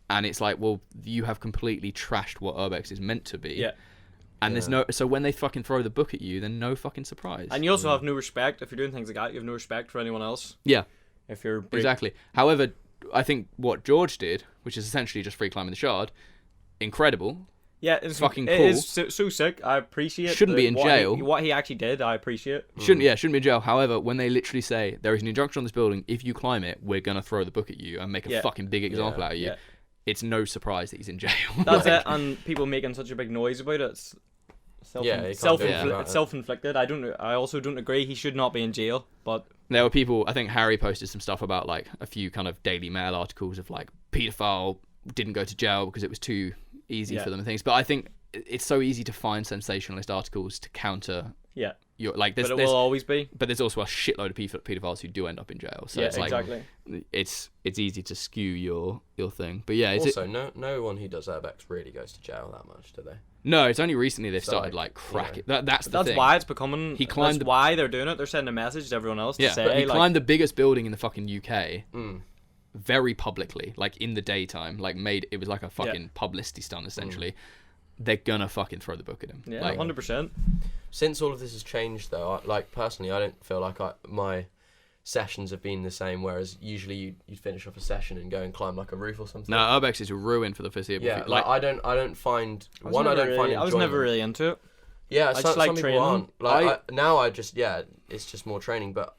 Speaker 1: And it's like, well, you have completely trashed what Urbex is meant to be.
Speaker 3: Yeah.
Speaker 1: And there's no... So when they fucking throw the book at you, then no fucking surprise.
Speaker 3: And you also have no respect. If you're doing things like that, you have no respect for anyone else.
Speaker 1: Yeah.
Speaker 3: If you're...
Speaker 1: Exactly. However, I think what George did, which is essentially just free climbing the Shard, incredible.
Speaker 3: Yeah, it's
Speaker 1: fucking cool.
Speaker 3: It is so sick. I appreciate.
Speaker 1: Shouldn't be in jail.
Speaker 3: What he actually did, I appreciate.
Speaker 1: Shouldn't be in jail. However, when they literally say there is an injunction on this building, if you climb it, we're gonna throw the book at you and make a fucking big example out of you. Yeah. It's no surprise that he's in jail.
Speaker 3: That's it, and people making such a big noise about it. It's self-inflicted. I also don't agree. He should not be in jail. But
Speaker 1: there were people. I think Harry posted some stuff about like a few kind of Daily Mail articles of like paedophile didn't go to jail because it was too easy for them and things. But I think it's so easy to find sensationalist articles to counter.
Speaker 3: Yeah.
Speaker 1: But it
Speaker 3: will always be.
Speaker 1: But there's also a shitload of pedophiles who do end up in jail. So it's like
Speaker 3: exactly.
Speaker 1: It's easy to skew your thing. But yeah,
Speaker 2: no one who does Urbex really goes to jail that much, do they?
Speaker 1: No, it's only recently they've started like cracking. You know, that's
Speaker 3: thing. Why it's becoming. Why they're doing it. They're sending a message to everyone else to say.
Speaker 1: But he climbed the biggest building in the fucking UK. Very publicly, like in the daytime, like it was like a fucking publicity stunt essentially. They're gonna fucking throw the book at him.
Speaker 3: Yeah, like, 100%.
Speaker 2: Since all of this has changed, though, personally, I don't feel like my sessions have been the same. Whereas usually you'd finish off a session and go and climb like a roof or something.
Speaker 1: No, Urbex is a ruin for the foreseeable future.
Speaker 2: Yeah, I don't find
Speaker 3: I was never really into it.
Speaker 2: Yeah,
Speaker 3: I just like
Speaker 2: some
Speaker 3: training.
Speaker 2: people aren't. Now it's just more training, but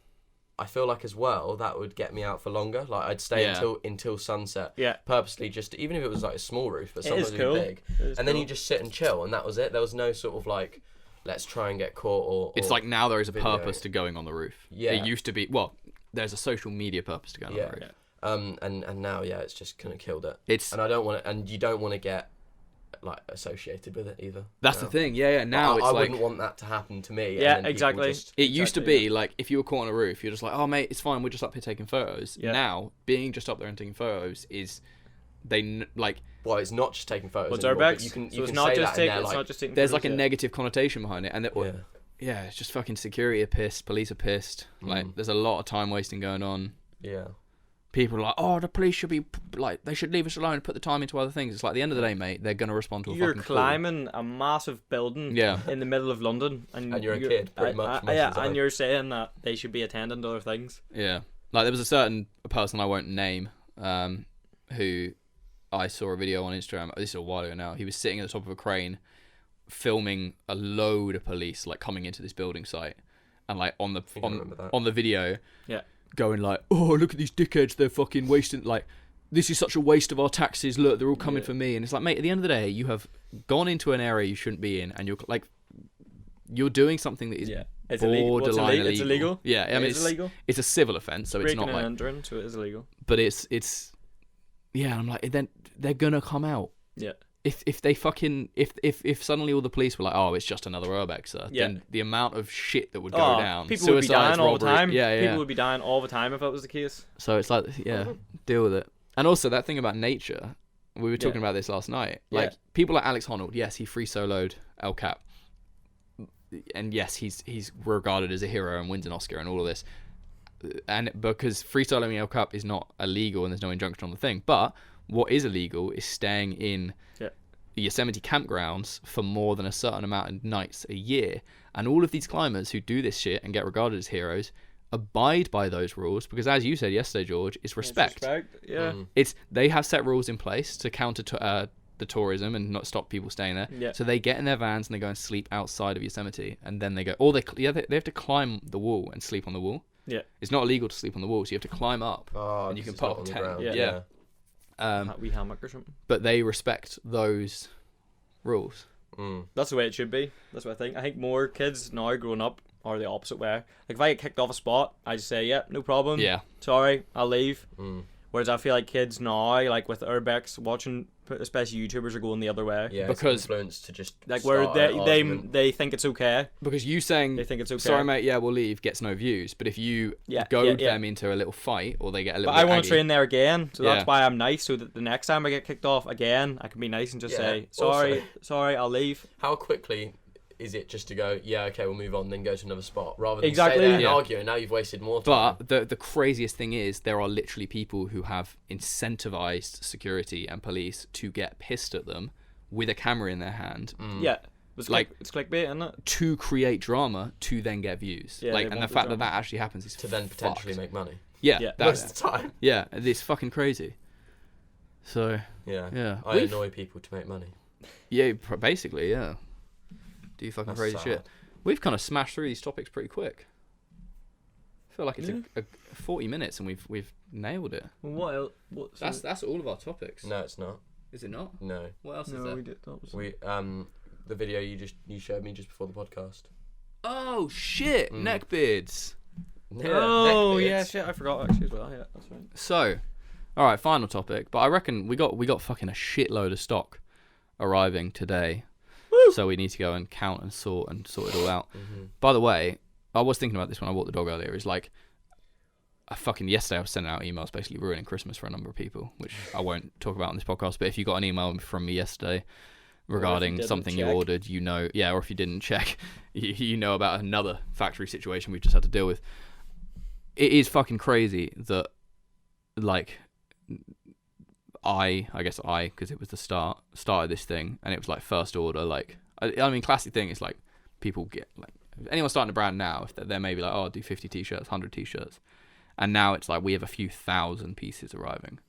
Speaker 2: I feel like as well that would get me out for longer. Like I'd stay until sunset.
Speaker 3: Yeah.
Speaker 2: Purposely, just even if it was like a small roof, but sometimes
Speaker 3: cool.
Speaker 2: big. And then you just sit and chill, and that was it. There was no sort of like, let's try and get caught or
Speaker 1: it's like now there is a purpose to going on the roof.
Speaker 2: Yeah.
Speaker 1: It used to be there's a social media purpose to going on the roof.
Speaker 2: Yeah. And now it's just kind of killed it. And I don't want to, and you don't want to get like associated with it either.
Speaker 1: That's the thing. Yeah. Now
Speaker 2: I wouldn't want that to happen to me.
Speaker 3: Yeah, exactly.
Speaker 1: It used to be like if you were caught on a roof, you're just like, oh mate, it's fine. We're just up here taking photos. Yeah. Now being just up there and taking photos is
Speaker 2: Well, it's not just taking photos.
Speaker 3: What's Urbex?
Speaker 2: You can
Speaker 3: it's
Speaker 2: say
Speaker 3: not
Speaker 2: that
Speaker 3: just taking.
Speaker 1: There's
Speaker 3: photos,
Speaker 1: like a negative connotation behind it, and it's just fucking security are pissed, police are pissed. Like there's a lot of time wasting going on.
Speaker 2: Yeah.
Speaker 1: People are like, oh, the police should be like, they should leave us alone and put the time into other things. It's like, at the end of the day, mate, they're going to respond to a
Speaker 3: You're
Speaker 1: fucking
Speaker 3: climbing a massive building in the middle of London. And
Speaker 2: you're a kid, pretty much.
Speaker 3: And you're saying that they should be attending to other things.
Speaker 1: Yeah. Like, there was a certain person I won't name who I saw a video on Instagram. This is a while ago now. He was sitting at the top of a crane filming a load of police, like, coming into this building site. And, like, on the video...
Speaker 3: Yeah.
Speaker 1: Going like, oh, look at these dickheads, they're fucking wasting, like, this is such a waste of our taxes, look, they're all coming for me. And it's like, mate, at the end of the day, you have gone into an area you shouldn't be in, and you're doing something that is borderline illegal.
Speaker 3: It's illegal?
Speaker 1: Yeah, I mean,
Speaker 3: it's illegal.
Speaker 1: It's a civil offence, so it's not like...
Speaker 3: entering, so it is illegal.
Speaker 1: But it's yeah, I'm like, then they're gonna come out.
Speaker 3: Yeah.
Speaker 1: If they fucking if suddenly all the police were like, oh, it's just another Urbexer, then the amount of shit that would go down.
Speaker 3: People would be dying all the time.
Speaker 1: Yeah.
Speaker 3: People would be dying all the time if that was the case.
Speaker 1: So it's like, deal with it. And also that thing about nature, we were talking about this last night. Like people like Alex Honnold, yes, he free soloed El Cap, and yes, he's regarded as a hero and wins an Oscar and all of this. And because free soloing El Cap is not illegal and there's no injunction on the thing, but what is illegal is staying in Yosemite campgrounds for more than a certain amount of nights a year. And all of these climbers who do this shit and get regarded as heroes abide by those rules because, as you said yesterday, George, it's respect. They have set rules in place to counter the tourism and not stop people staying there. Yeah. So they get in their vans and they go and sleep outside of Yosemite, and then they go. Or they have to climb the wall and sleep on the wall.
Speaker 3: Yeah,
Speaker 1: it's not illegal to sleep on the wall, so you have to climb up and you can put up a tent. Yeah.
Speaker 3: We hammock or something.
Speaker 1: But they respect those rules.
Speaker 3: That's the way it should be. That's what I think. I think more kids now growing up are the opposite way. Like if I get kicked off a spot, I just say, yeah, no problem. Yeah. Sorry, I'll leave. Whereas I feel like kids now, like with Urbex, watching, especially YouTubers, are going the other way.
Speaker 2: Yeah, because influence to just
Speaker 3: like where they think it's okay.
Speaker 1: Because you saying
Speaker 3: they think it's okay.
Speaker 1: Sorry, mate. Yeah, we'll leave. Gets no views. But if you goad them into a little fight, or they get a little.
Speaker 3: But I want to train there again, so that's why I'm nice. So that the next time I get kicked off again, I can be nice and just say sorry, I'll leave.
Speaker 2: How quickly is it just to go, yeah, okay, we'll move on, then go to another spot, rather than stay there and argue, and now you've wasted more time.
Speaker 1: But the craziest thing is there are literally people who have incentivized security and police to get pissed at them with a camera in their hand.
Speaker 3: Yeah. It's clickbait, isn't it?
Speaker 1: To create drama to then get views.
Speaker 3: Yeah,
Speaker 1: and the fact that actually happens is
Speaker 2: to then potentially make money.
Speaker 1: Yeah,
Speaker 2: most of the time.
Speaker 1: Yeah, it's fucking crazy. So
Speaker 2: yeah, I annoy people to make money.
Speaker 1: Yeah, basically, yeah. Do fucking crazy shit. We've kind of smashed through these topics pretty quick. I feel like it's a 40 minutes and we've nailed it.
Speaker 3: Well, what else?
Speaker 1: That's all of our topics.
Speaker 2: No, it's not.
Speaker 1: Is it not?
Speaker 2: No.
Speaker 1: What else is there?
Speaker 3: We did.
Speaker 2: The video you showed me just before the podcast.
Speaker 1: Oh shit! Neckbeards.
Speaker 3: Yeah, Neckbeards. Yeah, shit! I forgot actually as well. Yeah, that's right.
Speaker 1: So, all right, final topic. But I reckon we got fucking a shitload of stock arriving today.
Speaker 3: Woo!
Speaker 1: So we need to go and count and sort it all out. Mm-hmm. By the way, I was thinking about this when I walked the dog earlier. Is like, yesterday I was sending out emails basically ruining Christmas for a number of people, which I won't talk about on this podcast. But if you got an email from me yesterday regarding something you ordered, or if you didn't check, you know about another factory situation we've just had to deal with. It is fucking crazy that, like, I guess because it was the start of this thing, and it was like first order. Like, I mean, classic thing is like people get like anyone starting a brand now, if they're maybe like, oh, I'll do 50 t-shirts, 100 t-shirts, and now it's like we have a few thousand pieces arriving.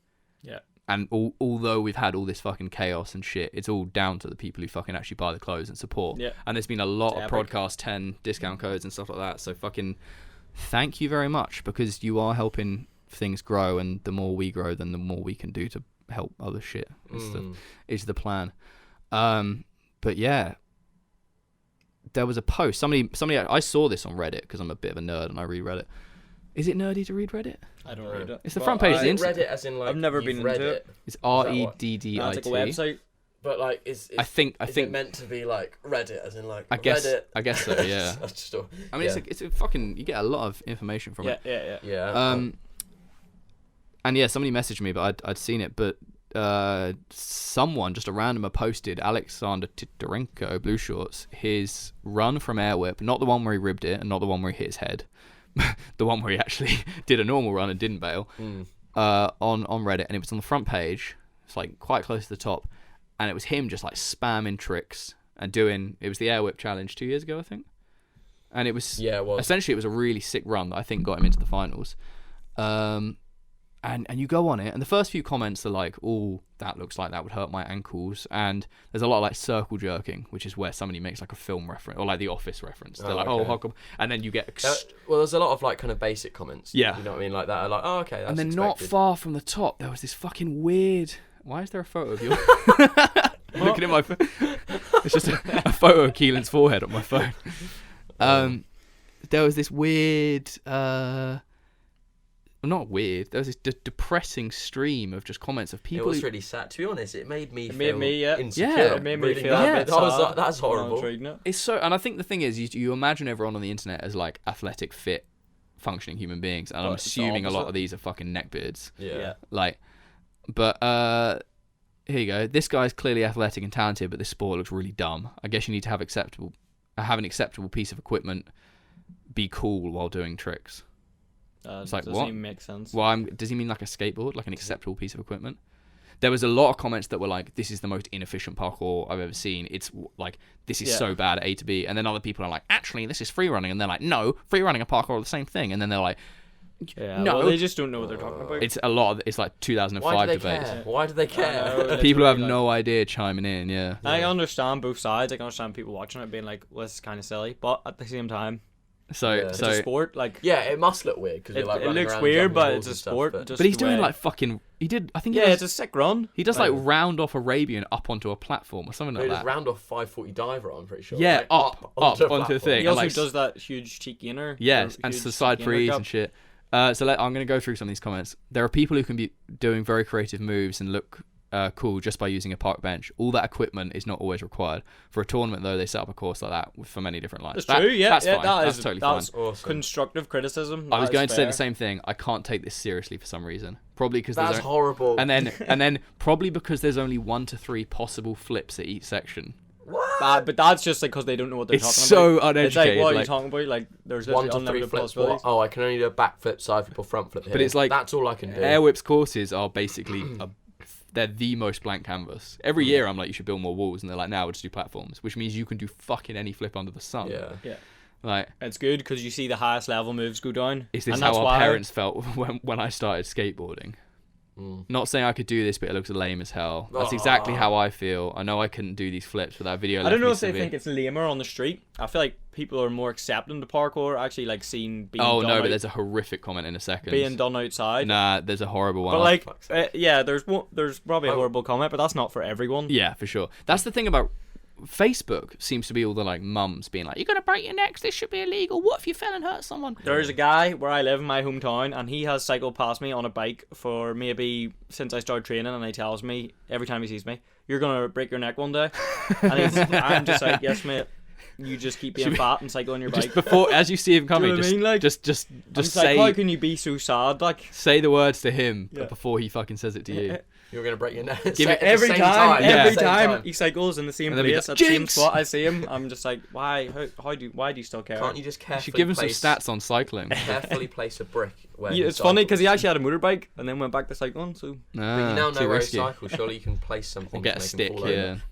Speaker 3: Yeah.
Speaker 1: And although we've had all this fucking chaos and shit, it's all down to the people who fucking actually buy the clothes and support.
Speaker 3: Yeah.
Speaker 1: And there's been a lot of Prodcast 10 discount codes and stuff like that. So fucking thank you very much, because you are helping things grow, and the more we grow, then the more we can do to help other shit. Is the plan. But yeah, there was a post. Somebody. I saw this on Reddit because I'm a bit of a nerd and I reread it. Is it nerdy to read Reddit?
Speaker 3: I don't read it.
Speaker 1: It's the front page of the
Speaker 2: Reddit as in like
Speaker 3: I've never been into it.
Speaker 1: It's REDDIT.
Speaker 3: It's like a website.
Speaker 2: But like, is it meant to be like Reddit as in like Reddit?
Speaker 1: I guess so. Yeah. I mean, it's a fucking. You get a lot of information from it.
Speaker 2: Yeah.
Speaker 1: And yeah, somebody messaged me, but I'd seen it, but someone, just a randomer, posted Alexander Titarenko, Blue Shorts, his run from Air Whip, not the one where he ribbed it and not the one where he hit his head, the one where he actually did a normal run and didn't bail, on Reddit, and it was on the front page. It's like quite close to the top, and it was him just like spamming tricks and it was the Air Whip challenge 2 years ago, I think, and it was essentially it was a really sick run that I think got him into the finals. And you go on it, and the first few comments are like, oh, that looks like that would hurt my ankles. And there's a lot of like circle jerking, which is where somebody makes like a film reference, or like the Office reference. They're like, oh, how come? And then you get...
Speaker 2: there's a lot of like kind of basic comments.
Speaker 1: Yeah.
Speaker 2: You know what I mean? Like that are like, oh, okay, that's
Speaker 1: And then
Speaker 2: expected.
Speaker 1: not far from the top, there was this fucking weird... Why is there a photo of you? Looking at my phone. It's just a photo of Keelan's forehead on my phone. There was this weird... not weird. There was this depressing stream of just comments of people.
Speaker 2: It was really sad. To be honest, it made me feel insecure.
Speaker 1: Yeah,
Speaker 2: it made me feel a bit. I was like, that's horrible.
Speaker 1: It's so, and I think the thing is, you imagine everyone on the internet as like athletic, fit, functioning human beings, and I'm assuming a lot of these are fucking neckbeards.
Speaker 2: Yeah.
Speaker 1: Like, but here you go. This guy's clearly athletic and talented, but this sport looks really dumb. I guess you need to have an acceptable piece of equipment, be cool while doing tricks. It's like,
Speaker 3: doesn't even make sense.
Speaker 1: Well, does he mean like a skateboard, like an acceptable piece of equipment? There was a lot of comments that were like, this is the most inefficient parkour I've ever seen. It's like, this is so bad at A to B. And then other people are like, actually, this is free running. And they're like, no, free running and parkour are the same thing. And then they're like, no.
Speaker 3: Well, they just don't know what they're talking about.
Speaker 1: It's a lot of, it's like 2005 debates.
Speaker 2: Why do they care?
Speaker 1: People who have no idea chiming in, yeah.
Speaker 3: I understand both sides. I can understand people watching it being like, well, this is kind of silly. But at the same time, it's a sport. Like,
Speaker 2: yeah, it must look weird because like
Speaker 3: it looks weird, but it's a sport.
Speaker 2: But
Speaker 1: he's doing like fucking. He did. I think.
Speaker 3: Yeah, it's a sick run.
Speaker 1: He does like round off Arabian up onto a platform or something like that.
Speaker 2: He does round off 540 diver. I'm pretty sure.
Speaker 1: Yeah,
Speaker 2: like,
Speaker 1: up onto the thing.
Speaker 3: He also does that huge cheeky inner.
Speaker 1: Yes, and the side freeze and shit. I'm going to go through some of these comments. There are people who can be doing very creative moves and look cool just by using a park bench. All that equipment is not always required. For a tournament, though, they set up a course like that for many different lines.
Speaker 3: That's true, yeah.
Speaker 1: That's fine.
Speaker 3: That's
Speaker 1: totally fine.
Speaker 3: That's awesome. Constructive criticism.
Speaker 1: I was going to say the same thing. I can't take this seriously for some reason. Probably because
Speaker 2: that's horrible.
Speaker 1: And then probably because there's only 1 to 3 possible flips at each section.
Speaker 2: What?
Speaker 3: But that's just like because they don't know what they're talking about.
Speaker 1: It's so uneducated.
Speaker 3: It's like, what are you talking about? Like, there's
Speaker 2: 1 to 3 flips. Oh, I can only do a backflip, side flip, or front flip here.
Speaker 1: But it's like
Speaker 2: that's all I can do.
Speaker 1: Air Whip's courses are basically they're the most blank canvas. Every year I'm like, you should build more walls, and they're like, now we'll just do platforms, which means you can do fucking any flip under the sun.
Speaker 2: Yeah.
Speaker 1: Like,
Speaker 3: it's good because you see the highest level moves go down.
Speaker 1: Is this how our parents felt when I started skateboarding? Not saying I could do this, but it looks lame as hell. That's exactly how I feel. I know I couldn't do these flips, but that video.
Speaker 3: I don't know if they think it's lamer on the street. I feel like people are more accepting to parkour. Actually, like seeing being.
Speaker 1: Oh no, but there's a horrific comment in a second.
Speaker 3: Being done outside.
Speaker 1: Nah, there's a horrible one.
Speaker 3: But like, there's probably a horrible comment, but that's not for everyone.
Speaker 1: Yeah, for sure. That's the thing about Facebook. Seems to be all the like mums being like, "You're gonna break your necks. This should be illegal. What if you fell and hurt someone?"
Speaker 3: There's a guy where I live in my hometown, and he has cycled past me on a bike for maybe since I started training, and he tells me every time he sees me, "You're gonna break your neck one day." And I'm just like, "Yes, mate. You just keep being fat and cycle on your bike."
Speaker 1: Just before, as you see him coming, just, I mean? Like, just say.
Speaker 3: Like, how can you be so sad? Like,
Speaker 1: say the words to him before he fucking says it to you.
Speaker 2: You're gonna break your neck.
Speaker 3: Every time he cycles in the same place at the same spot I see him, I'm just like, why? Why do you still care?
Speaker 2: Can't you just carefully?
Speaker 1: You should give him some stats on cycling.
Speaker 2: Carefully place a brick where.
Speaker 3: It's funny because he actually had a motorbike and then went back to cycling. So
Speaker 2: but you now know where he cycles. Surely you can place something.
Speaker 1: Or get a stick,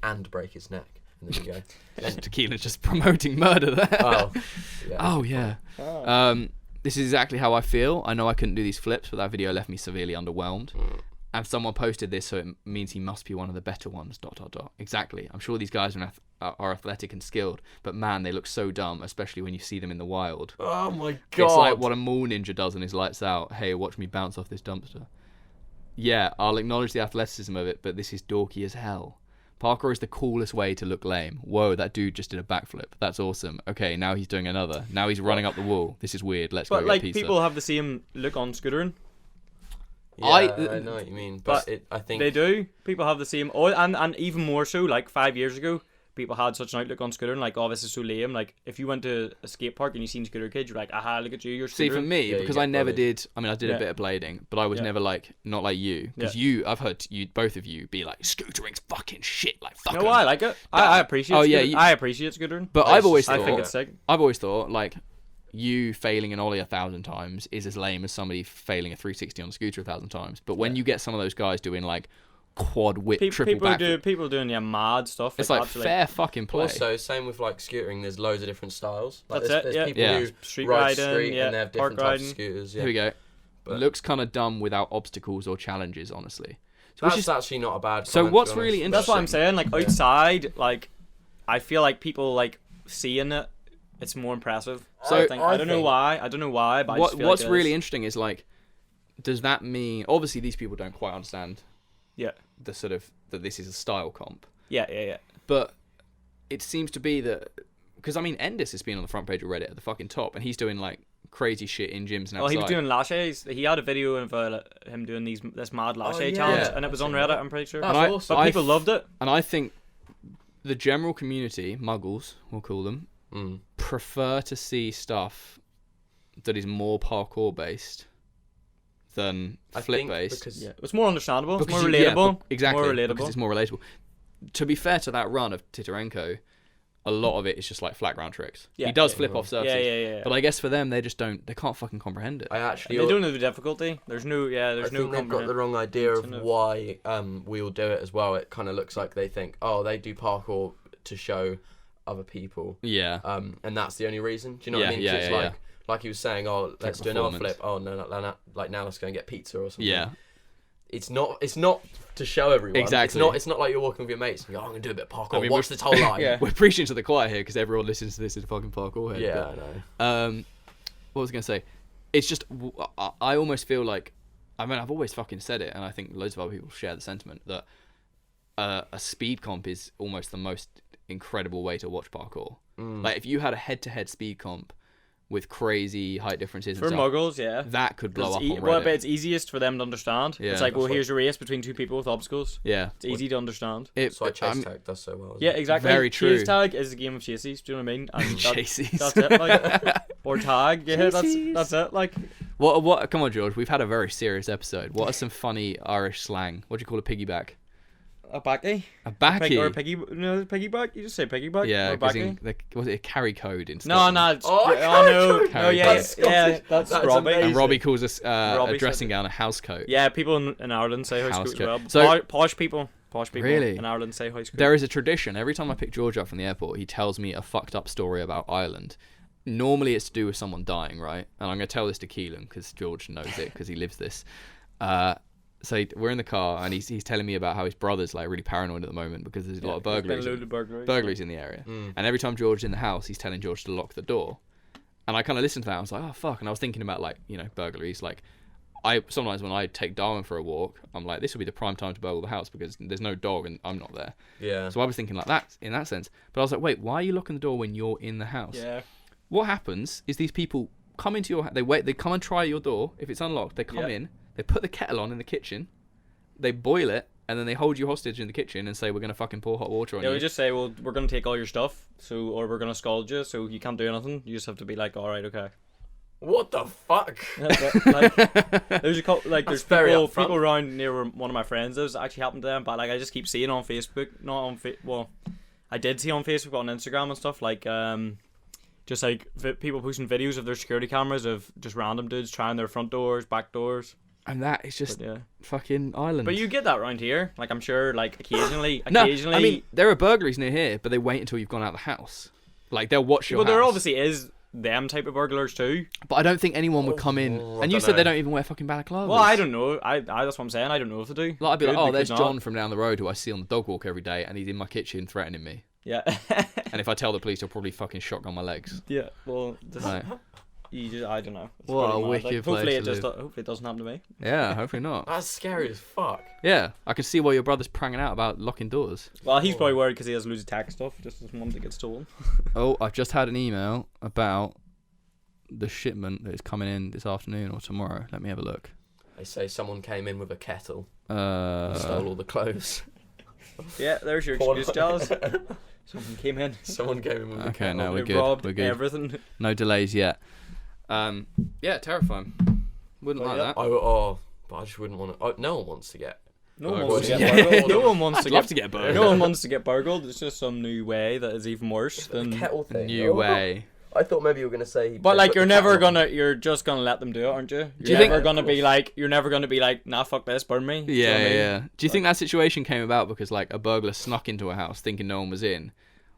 Speaker 2: and break his neck. And there you go.
Speaker 1: Tequila's just promoting murder there.
Speaker 2: Oh
Speaker 1: yeah. This is exactly how I feel. I know I couldn't do these flips, but that video left me severely underwhelmed. And someone posted this, so it means he must be one of the better ones. ... Exactly. I'm sure these guys are athletic and skilled, but man, they look so dumb, especially when you see them in the wild.
Speaker 2: Oh my god!
Speaker 1: It's like what a mall ninja does in his lights out. Hey, watch me bounce off this dumpster. Yeah, I'll acknowledge the athleticism of it, but this is dorky as hell. Parkour is the coolest way to look lame. Whoa, that dude just did a backflip. That's awesome. Okay, now he's doing another. Now he's running up the wall. This is weird. Let's go get pizza.
Speaker 3: But people have the same look on scootering.
Speaker 2: Yeah, I know what you mean, but I think
Speaker 3: they do. People have the same, and even more so. Like 5 years ago, people had such an outlook on scootering, like, "Oh, this is so lame." Like, if you went to a skate park and you seen scooter kids, you're like, "Aha, look at you, you're."
Speaker 1: See, for me, because I never did. I mean, I did a bit of blading, but I was never like, not like you, because I've heard both of you be like, "Scootering's fucking shit." Like, fuck.
Speaker 3: No, I like it. I appreciate. I appreciate scootering.
Speaker 1: But
Speaker 3: I
Speaker 1: think
Speaker 3: it's sick.
Speaker 1: I've always thought like, you failing an ollie 1,000 times is as lame as somebody failing a 360 on a scooter 1,000 times. But when you get some of those guys doing like quad whip, triple backflip,
Speaker 3: people doing mad stuff.
Speaker 1: It's like fair fucking play.
Speaker 2: Also, same with like scootering. There's loads of different styles. Like,
Speaker 3: there's
Speaker 2: people who
Speaker 3: street
Speaker 2: ride
Speaker 3: riding,
Speaker 2: street and they have different types of scooters.
Speaker 1: Here we go. But looks kind of dumb without obstacles or challenges, honestly.
Speaker 2: So that's actually not a bad.
Speaker 1: So what's really interesting?
Speaker 3: That's what I'm saying. Like outside, like I feel like people like seeing it. It's more impressive. So I don't know why. But
Speaker 1: what's really interesting is like, does that mean obviously these people don't quite understand?
Speaker 3: Yeah.
Speaker 1: The sort of that this is a style comp.
Speaker 3: Yeah.
Speaker 1: But it seems to be that because I mean Endis has been on the front page of Reddit at the fucking top, and he's doing like crazy shit in gyms and outside.
Speaker 3: Oh, he was doing lashes. He had a video of him doing this mad lash challenge, and it was on Reddit. I'm pretty sure.
Speaker 2: That's awesome.
Speaker 3: But people loved it.
Speaker 1: And I think the general community, muggles, we'll call them. Prefer to see stuff that is more parkour based than flip based.
Speaker 3: It's more understandable. It's more relatable.
Speaker 1: Exactly.
Speaker 3: More relatable.
Speaker 1: Because it's more relatable. To be fair to that run of Titarenko, a lot of it is just like flat ground tricks. He does flip off surfaces.
Speaker 3: Yeah.
Speaker 1: But I guess for them, they can't fucking comprehend it.
Speaker 2: They
Speaker 3: don't know the difficulty. There's no. I think
Speaker 2: they've got the wrong idea of why we all do it as well. It kind of looks like they think, oh, they do parkour to show other people.
Speaker 1: Yeah.
Speaker 2: And that's the only reason. Do you know what I mean? It's like he was saying, oh, let's do another flip. Oh no, like now let's go and get pizza or something.
Speaker 1: Yeah.
Speaker 2: It's not to show everyone.
Speaker 1: Exactly.
Speaker 2: It's not like you're walking with your mates and you go, I'm gonna do a bit of parkour. I mean, watch this whole line.
Speaker 1: We're preaching to the choir here because everyone listens to this in fucking parkour head.
Speaker 2: Yeah,
Speaker 1: but, I know. What was I gonna say? It's just I almost feel like, I mean, I've always fucking said it, and I think loads of other people share the sentiment that a speed comp is almost the most incredible way to watch parkour. Like if you had a head-to-head speed comp with crazy height differences
Speaker 3: for
Speaker 1: and stuff,
Speaker 3: muggles,
Speaker 1: that could blow up on Reddit.
Speaker 3: Well, but it's easiest for them to understand.
Speaker 1: Yeah.
Speaker 3: It's like, well, here's a race between two people with obstacles.
Speaker 1: Yeah,
Speaker 3: it's easy to understand.
Speaker 2: That's why chase tag does so well.
Speaker 3: Yeah, exactly.
Speaker 1: Very true.
Speaker 3: Chase tag is a game of chases. Do you know what I mean? And
Speaker 1: chases.
Speaker 3: That's it. Like, or tag. Yeah, that's it. Like,
Speaker 1: what? Come on, George. We've had a very serious episode. What are some funny Irish slang? What do you call a piggyback?
Speaker 3: A backy?
Speaker 1: A backy?
Speaker 3: Or a piggy... No, piggyback? You just say piggyback?
Speaker 1: Yeah, because was it a carry code instead?
Speaker 3: No. No, yeah, that's Robbie.
Speaker 1: And Robbie calls us a dressing gown a house coat.
Speaker 3: Yeah, people in Ireland say house coat as well.
Speaker 1: So,
Speaker 3: posh people
Speaker 1: really?
Speaker 3: in Ireland say house coat.
Speaker 1: There is a tradition. Every time I pick George up from the airport, he tells me a fucked up story about Ireland. Normally it's to do with someone dying, right? And I'm going to tell this to Keelan because George knows it because he lives this. So we're in the car and he's telling me about how his brother's like really paranoid at the moment because there's a lot of burglaries in the area. And every time George's in the house, he's telling George to lock the door. And I kind of listened to that. I was like, oh fuck. And I was thinking about like, you know, burglaries. Like sometimes when I take Darwin for a walk, I'm like, this will be the prime time to burgle the house because there's no dog and I'm not there.
Speaker 2: Yeah.
Speaker 1: So I was thinking like that in that sense. But I was like, wait, why are you locking the door when you're in the house?
Speaker 3: Yeah.
Speaker 1: What happens is these people come into your house. They come and try your door. If it's unlocked, they come in. They put the kettle on in the kitchen, they boil it, and then they hold you hostage in the kitchen and say, we're going to fucking pour hot water on you.
Speaker 3: Yeah, we just say, well, we're going to take all your stuff, or we're going to scald you, so you can't do anything. You just have to be like, all right, okay.
Speaker 2: What the fuck?
Speaker 3: There's people around near where one of my friends is. Actually happened to them, but like I just keep seeing on Facebook, I did see on Facebook, on Instagram and stuff, like just like people posting videos of their security cameras of just random dudes trying their front doors, back doors.
Speaker 1: And that is just fucking Ireland.
Speaker 3: But you get that around here. Like, I'm sure, like, occasionally...
Speaker 1: No, I mean, there are burglaries near here, but they wait until you've gone out of the house. Like, they'll watch your house.
Speaker 3: Well, there obviously is them type of burglars, too.
Speaker 1: But I don't think anyone would come in... And you said they don't even wear fucking balaclavas.
Speaker 3: Well, I don't know. I that's what I'm saying. I don't know if they do.
Speaker 1: Like, I'd be like, there's John from down the road who I see on the dog walk every day, and he's in my kitchen threatening me.
Speaker 3: Yeah.
Speaker 1: And if I tell the police, they'll probably fucking shotgun my legs.
Speaker 3: Yeah, well...
Speaker 1: Right.
Speaker 3: I don't know. It's
Speaker 1: what a wicked
Speaker 3: hopefully
Speaker 1: place
Speaker 3: hopefully it doesn't happen to me.
Speaker 1: Yeah, hopefully not.
Speaker 2: That's scary as fuck.
Speaker 1: Yeah, I can see why your brother's pranging out about locking doors.
Speaker 3: Well, he's probably worried because he has loads of tech stuff, just doesn't want to get stolen.
Speaker 1: Oh, I've just had an email about the shipment that is coming in this afternoon or tomorrow. Let me have a look.
Speaker 2: They say someone came in with a kettle and stole all the clothes.
Speaker 3: Yeah, there's your excuse, Giles. Someone came in with a kettle.
Speaker 1: Okay, no, we're good. We're good.
Speaker 3: Everything.
Speaker 1: No delays yet. Yeah, terrifying. Wouldn't like that.
Speaker 2: But I just wouldn't want to. No one wants to get.
Speaker 3: No one wants to get burgled. No one wants to
Speaker 1: love to get burgled.
Speaker 3: No one wants to get burgled. It's just some new way that is even worse than
Speaker 2: the kettle thing.
Speaker 1: New way.
Speaker 2: I thought maybe you were gonna say.
Speaker 3: But like, you're just gonna let them do it, aren't you? You're never gonna be like, nah, fuck this, burn me.
Speaker 1: Yeah. Do you think that situation came about because like a burglar snuck into a house thinking no one was in,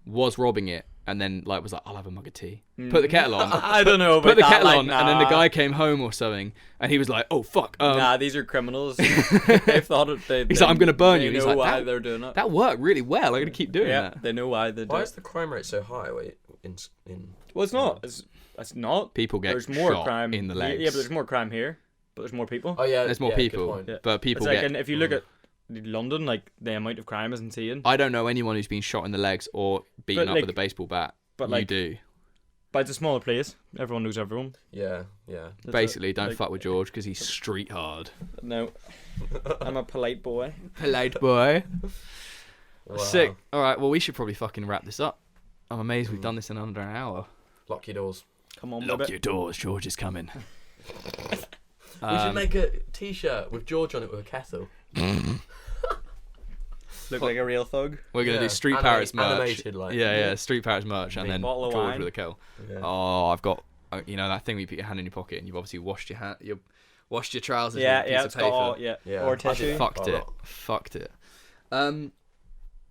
Speaker 1: was robbing it, and then like was like, I'll have a mug of tea. Put the kettle on.
Speaker 3: I don't know.
Speaker 1: Put the kettle on, and then the guy came home or something, and he was like, oh fuck.
Speaker 3: Nah, these are criminals. They've thought it.
Speaker 1: He's like, I'm gonna burn you.
Speaker 3: They know why they're doing it.
Speaker 1: That worked really well. I'm gonna keep doing that.
Speaker 3: They know why they do.
Speaker 2: Why is the crime rate so high?
Speaker 3: Well, it's not. It's not.
Speaker 1: People get
Speaker 3: there's more
Speaker 1: shot
Speaker 3: crime
Speaker 1: in the legs.
Speaker 3: Yeah, but there's more crime here. But there's more people.
Speaker 2: Oh yeah,
Speaker 1: there's more people. But people
Speaker 3: it's like,
Speaker 1: get.
Speaker 3: And if you look at London, like the amount of crime is insane.
Speaker 1: I don't know anyone who's been shot in the legs or beaten up with a baseball bat. But you do.
Speaker 3: But it's a smaller place. Everyone knows everyone.
Speaker 2: Yeah.
Speaker 1: Basically, don't fuck with George because he's street hard.
Speaker 3: No, I'm a polite boy.
Speaker 1: Polite boy.
Speaker 2: Wow.
Speaker 1: Sick. All right. Well, we should probably fucking wrap this up. I'm amazed we've done this in under an hour.
Speaker 2: Lock your doors.
Speaker 3: Come on,
Speaker 1: lock your doors. George is coming.
Speaker 2: We should make a t-shirt with George on it with a kettle.
Speaker 3: Look like a real thug.
Speaker 1: We're gonna do Street Parrots merch.
Speaker 2: Animated, like.
Speaker 1: Yeah, Street Parrots merch, and then George with a kettle.
Speaker 2: Yeah.
Speaker 1: Oh, I've got that thing where you put your hand in your pocket and you've obviously washed your hand. You washed your trousers.
Speaker 3: Yeah,
Speaker 1: with a piece of paper.
Speaker 2: Yeah.
Speaker 3: Or tissue.
Speaker 1: Fucked it.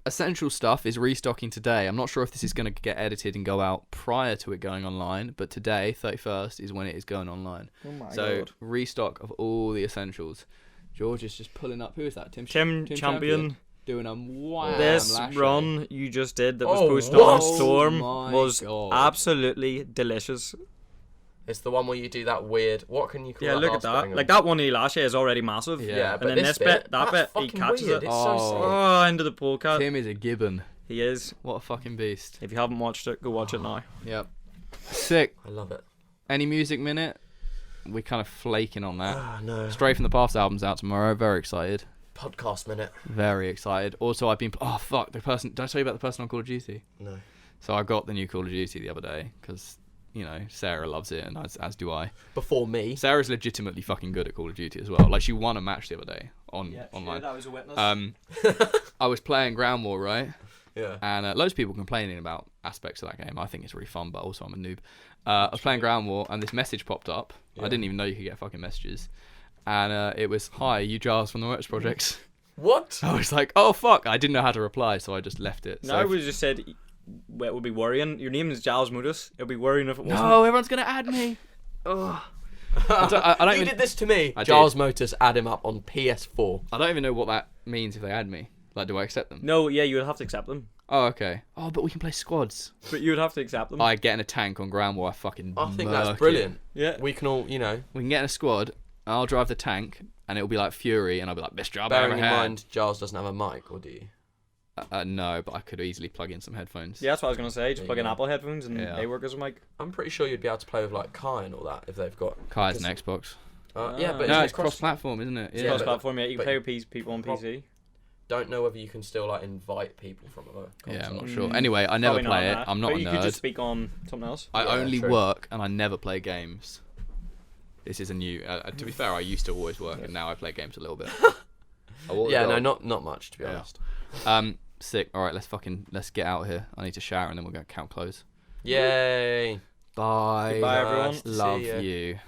Speaker 1: Essential Stuff is restocking today. I'm not sure if this is going to get edited and go out prior to it going online, but today, 31st, is when it is going online.
Speaker 3: Oh my
Speaker 1: God. Restock of all the essentials. George is just pulling up. Who is that? Tim
Speaker 3: Champion.
Speaker 1: Doing a wow.
Speaker 3: This run you just did that was posted on Storm was absolutely delicious.
Speaker 2: It's the one where you do that weird. What can you call that?
Speaker 3: Yeah, look at that. Like that one he last year is already massive.
Speaker 2: Yeah,
Speaker 3: and then this bit, he catches
Speaker 2: weird.
Speaker 3: it.
Speaker 2: It's so
Speaker 3: into the polecat.
Speaker 1: Tim is a gibbon.
Speaker 3: He is.
Speaker 1: What a fucking beast.
Speaker 3: If you haven't watched it, go watch it now.
Speaker 1: Yep. Sick.
Speaker 2: I love it.
Speaker 1: Any music minute? We're kind of flaking on that.
Speaker 2: No.
Speaker 1: Stray from the Past album's out tomorrow. Very excited.
Speaker 2: Podcast minute.
Speaker 1: Very excited. Also, I've been. Oh fuck! Did I tell you about the person on Call of Duty?
Speaker 2: No.
Speaker 1: So I got the new Call of Duty the other day because Sarah loves it, and as do I.
Speaker 2: Before me.
Speaker 1: Sarah's legitimately fucking good at Call of Duty as well. Like, she won a match the other day online.
Speaker 3: Sure, that was a witness.
Speaker 1: I was playing Ground War, right?
Speaker 2: Yeah.
Speaker 1: And loads of people complaining about aspects of that game. I think it's really fun, but also I'm a noob. I was playing Ground War, and this message popped up. Yeah. I didn't even know you could get fucking messages. And it was, "Hi, you Giles from the Motus Projects."
Speaker 2: What?
Speaker 1: I was like, oh, fuck. I didn't know how to reply, so I just left it.
Speaker 3: No, I would just said, well, it would be worrying. Your name is Giles Motus. It would be worrying if it wasn't.
Speaker 1: No, everyone's going to add me. Oh. I don't
Speaker 2: you did this to me. Giles Motus, add him up on PS4.
Speaker 1: I don't even know what that means if they add me. Like, do I accept them?
Speaker 3: No, yeah, you would have to accept them.
Speaker 1: Oh, okay. Oh, but we can play squads.
Speaker 3: But you would have to accept them.
Speaker 1: I get in a tank on Ground War, I think
Speaker 2: that's brilliant.
Speaker 3: Yeah.
Speaker 2: We can all,
Speaker 1: We can get in a squad, I'll drive the tank, and it'll be like Fury, and I'll be like, best job I ever had.
Speaker 2: Bearing in mind, Giles doesn't have a mic, or do you?
Speaker 1: No, but I could easily plug in some headphones.
Speaker 3: Yeah, that's what I was going to say. Just plug in Apple headphones, and they work as a mic.
Speaker 2: I'm pretty sure you'd be able to play with, like, Kai and all that, if they've got...
Speaker 1: Kai's an Xbox.
Speaker 2: Yeah, but
Speaker 1: no, it's cross-platform, isn't it?
Speaker 3: It's cross-platform, yeah. You can play with people on PC.
Speaker 2: Don't know whether you can still, like, invite people from other consoles.
Speaker 1: Yeah, I'm not sure. Anyway, I never play it. I'm not a nerd.
Speaker 3: You could just speak on something else.
Speaker 1: I only work, and I never play games. This is a new... to be fair, I used to always work, and now I play games a little bit.
Speaker 2: Not much, to be honest.
Speaker 1: Sick. All right, let's get out of here. I need to shower, and then we'll go count close.
Speaker 2: Yay.
Speaker 1: Bye.
Speaker 3: Goodbye, everyone.
Speaker 1: Love you.